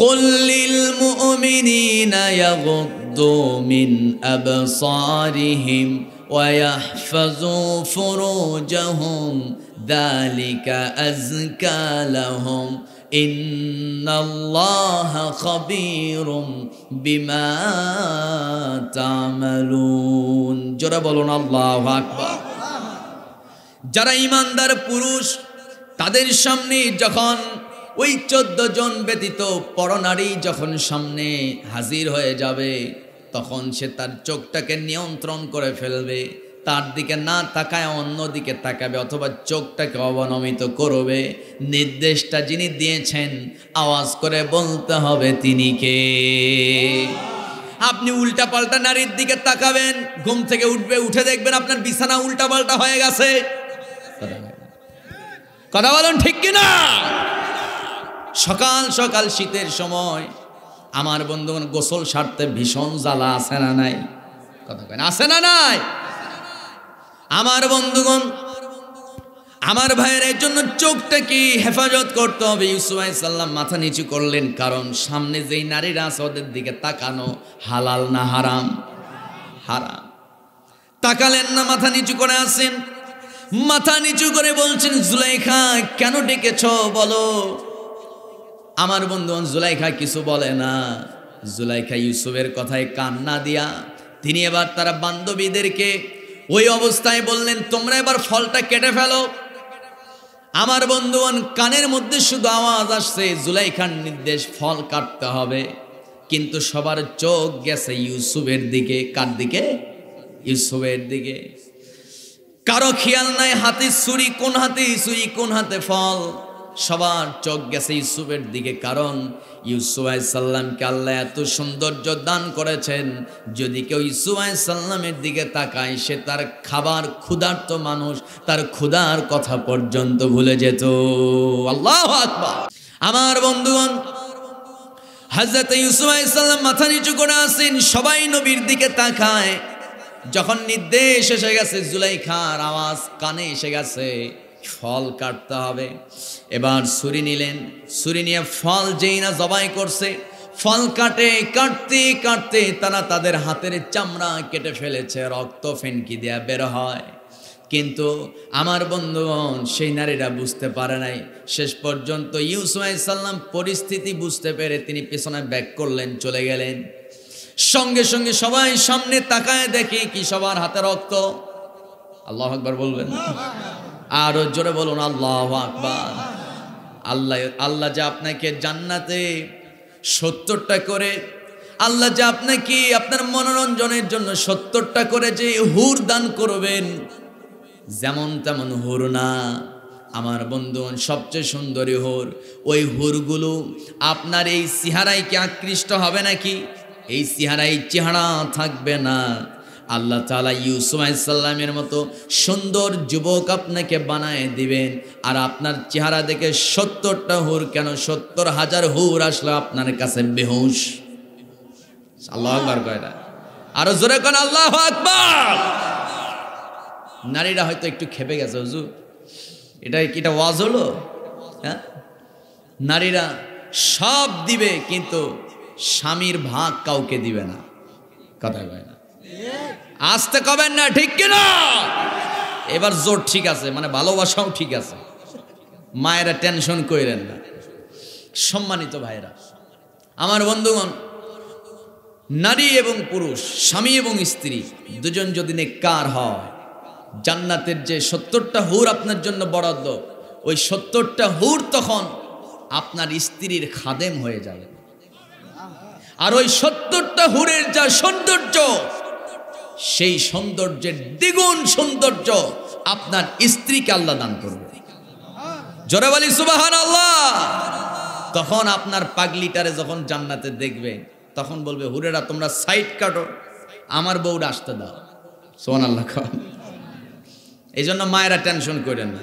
কুল্লিল মুমিনিনা ইয়াগুদ্দু মিন আবসারিহিম ওয়া ইয়াহফাযু ফুরুজাহুম যালিকা আযকা লাহুম ইন্নাল্লাহা খাবীরুম বিমা তা'মালুন। জোরে বলুন আল্লাহু আকবার। যারা ইমানদার পুরুষ, তাদের সামনে যখন ওই 14 জন ব্যতীত পরনারী যখন সামনে হাজির হয়ে যাবে, তখন সে তার চোখটাকে নিয়ন্ত্রণ করে ফেলবে, তার দিকে না তাকায় অন্য দিকে তাকাবে অথবা চোখটাকে অবনমিত করবে। নির্দেশটা যিনি দিয়েছেন আওয়াজ করে বলতে হবে তিনি কে। আপনি উল্টা পাল্টা নারীর দিকে তাকাবেন, ঘুম থেকে উঠে দেখবেন আপনার বিছানা উল্টা পাল্টা হয়ে গেছে। কথা বলেন ঠিক কিনা? সকাল সকাল শীতের সময় আমার বন্ধুগণ গোসল সারতে ভীষণ জ্বালা, আছে না নাই? কথা কেন আছে না নাই? আমার বন্ধুগণ, আমার ভাইয়ের এর জন্য চোখটা কি হেফাজত করতে হবে। ইউসুফ আলাইহিস সালাম মাথা নিচু করলেন, কারণ সামনে যেই নারীরা আছে ওদের দিকে তাকানো হালাল না হারাম? হারাম। তাকালেন না, মাথা নিচু করে আছেন। মাথা নিচু করে বলছেন, জুলাইখা কেন ডেকেছ বলো। আমার বন্ধুগণ জুলাইখা কিছু বলে না। জুলাইখা ইউসুফের কথায় কান না দিয়া তিনি এবার তারা বান্ধবীদেরকে ওই অবস্থায় বললেন, তোমরা এবার ফলটা কেটে ফেলো। আমার বন্ধুগণ কানের মধ্যে শুধু আওয়াজ আসছে জুলাইখার নির্দেশ, ফল কাটতে হবে। কিন্তু সবার চোখ গেছে ইউসুফের দিকে। কার দিকে? ইউসুফের দিকে। কারো খেয়াল নাই হাতে ছুরি কোন হাতে ছুরি কোন হাতে ফল। সবার চোখ গেছে ইউসুফের দিকে, কারণ ইউসুফ আলাইহিস সালামকে আল্লাহ এত সৌন্দর্য দান করেছেন। যদি কেউ ইউসুফ আলাইহিস সালামের দিকে তাকায়, সে তার খাবার ক্ষুধার্ত মানুষ, তার ক্ষুধার কথা পর্যন্ত ভুলে যেত। আল্লাহু আকবার। আমার বন্ধুগণ, হযরত ইউসুফ আলাইহিস সালাম মাথা নিচু করে আছেন, সবাই নবীর দিকে তাকায়। যখন নির্দেশ এসে গেছে, জুলাইখার আওয়াজ কানে এসে গেছে, ফল কাটতে হবে। এবার ছুরি নিলেন, ছুরি নিয়ে ফল যেই না জবাই করছে, ফল কাটতে কাটতে তারা তাদের হাতের চামড়া কেটে ফেলেছে, রক্ত ফেনকি দেয়া বের হয়। কিন্তু আমার বন্ধুগণ সেই নারীরা বুঝতে পারে নাই। শেষ পর্যন্ত ইউসুফ আলাইহিস সালাম পরিস্থিতি বুঝতে পেরে তিনি পেছনে ব্যাক করলেন, চলে গেলেন। সঙ্গে সঙ্গে সবাই সামনে তাকায় দেখে কি সবার হাতে রক্ত। আল্লাহু আকবার বলবেন, আরো জোরে বলুন আল্লাহু আকবার। আল্লাহ যে আপনাকে জান্নাতে 70টা করে, আল্লাহ যে আপনাকে আপনার মনোরঞ্জনের জন্য 70টা করে যে হুর দান করবেন, যেমন তেমন হুর না আমার বন্ধুগণ, সবচেয়ে সুন্দরী হুর। ওই হুরগুলো আপনার এই চেহারায় কি আকৃষ্ট হবে নাকি? এই চেহারা থাকবে না। আল্লাহ তাআলা ইউসুফ আলাইহিস সালামের মতো সুন্দর যুবক আপনাকে বানায় দিবেন। আর আপনার চেহারা দেখে 70টা হুর কেন, 70,000 হুর আসলে আপনার কাছে বেহুশ। আল্লাহু আকবার কয় না? আরো জোরে কোন আল্লাহু আকবার। নারীরা হয়তো একটু খেপে গেছে, হুজুর এটা ওয়াজ হলো? হ্যাঁ, নারীরা সব দিবে কিন্তু স্বামীর ভাগ কাউকে দিবে না। কথা কয় না? আসতে কবেন না, ঠিক কিনা? এবার জোর ঠিক আছে, মানে ভালোবাসাও ঠিক আছে। মায়েরা টেনশন কইরেন না। সম্মানিত ভাইরা, আমার বন্ধুগণ, নারী এবং পুরুষ, স্বামী এবং স্ত্রী দুজন যদি নেককার হয়, জান্নাতের যে 70টা হুর আপনার জন্য বরাদ্দ, ওই 70টা হুর তখন আপনার স্ত্রীর খাদেম হয়ে যাবে। আর ওই 70টা হুরের যা সৌন্দর্য, সেই সৌন্দর্যের দ্বিগুণ সৌন্দর্য আপনার স্ত্রীকে আল্লাহ দান করবে। জোরে বলি সুবহানাল্লাহ। তখন আপনার পাগলিটারে যখন জান্নাতে দেখবে, তখন বলবে, হুরেরা তোমরা সাইড কাটো, আমার বউরা আসতে দাও। সুবহানাল্লাহ। এই জন্য মায়েরা টেনশন করেন না।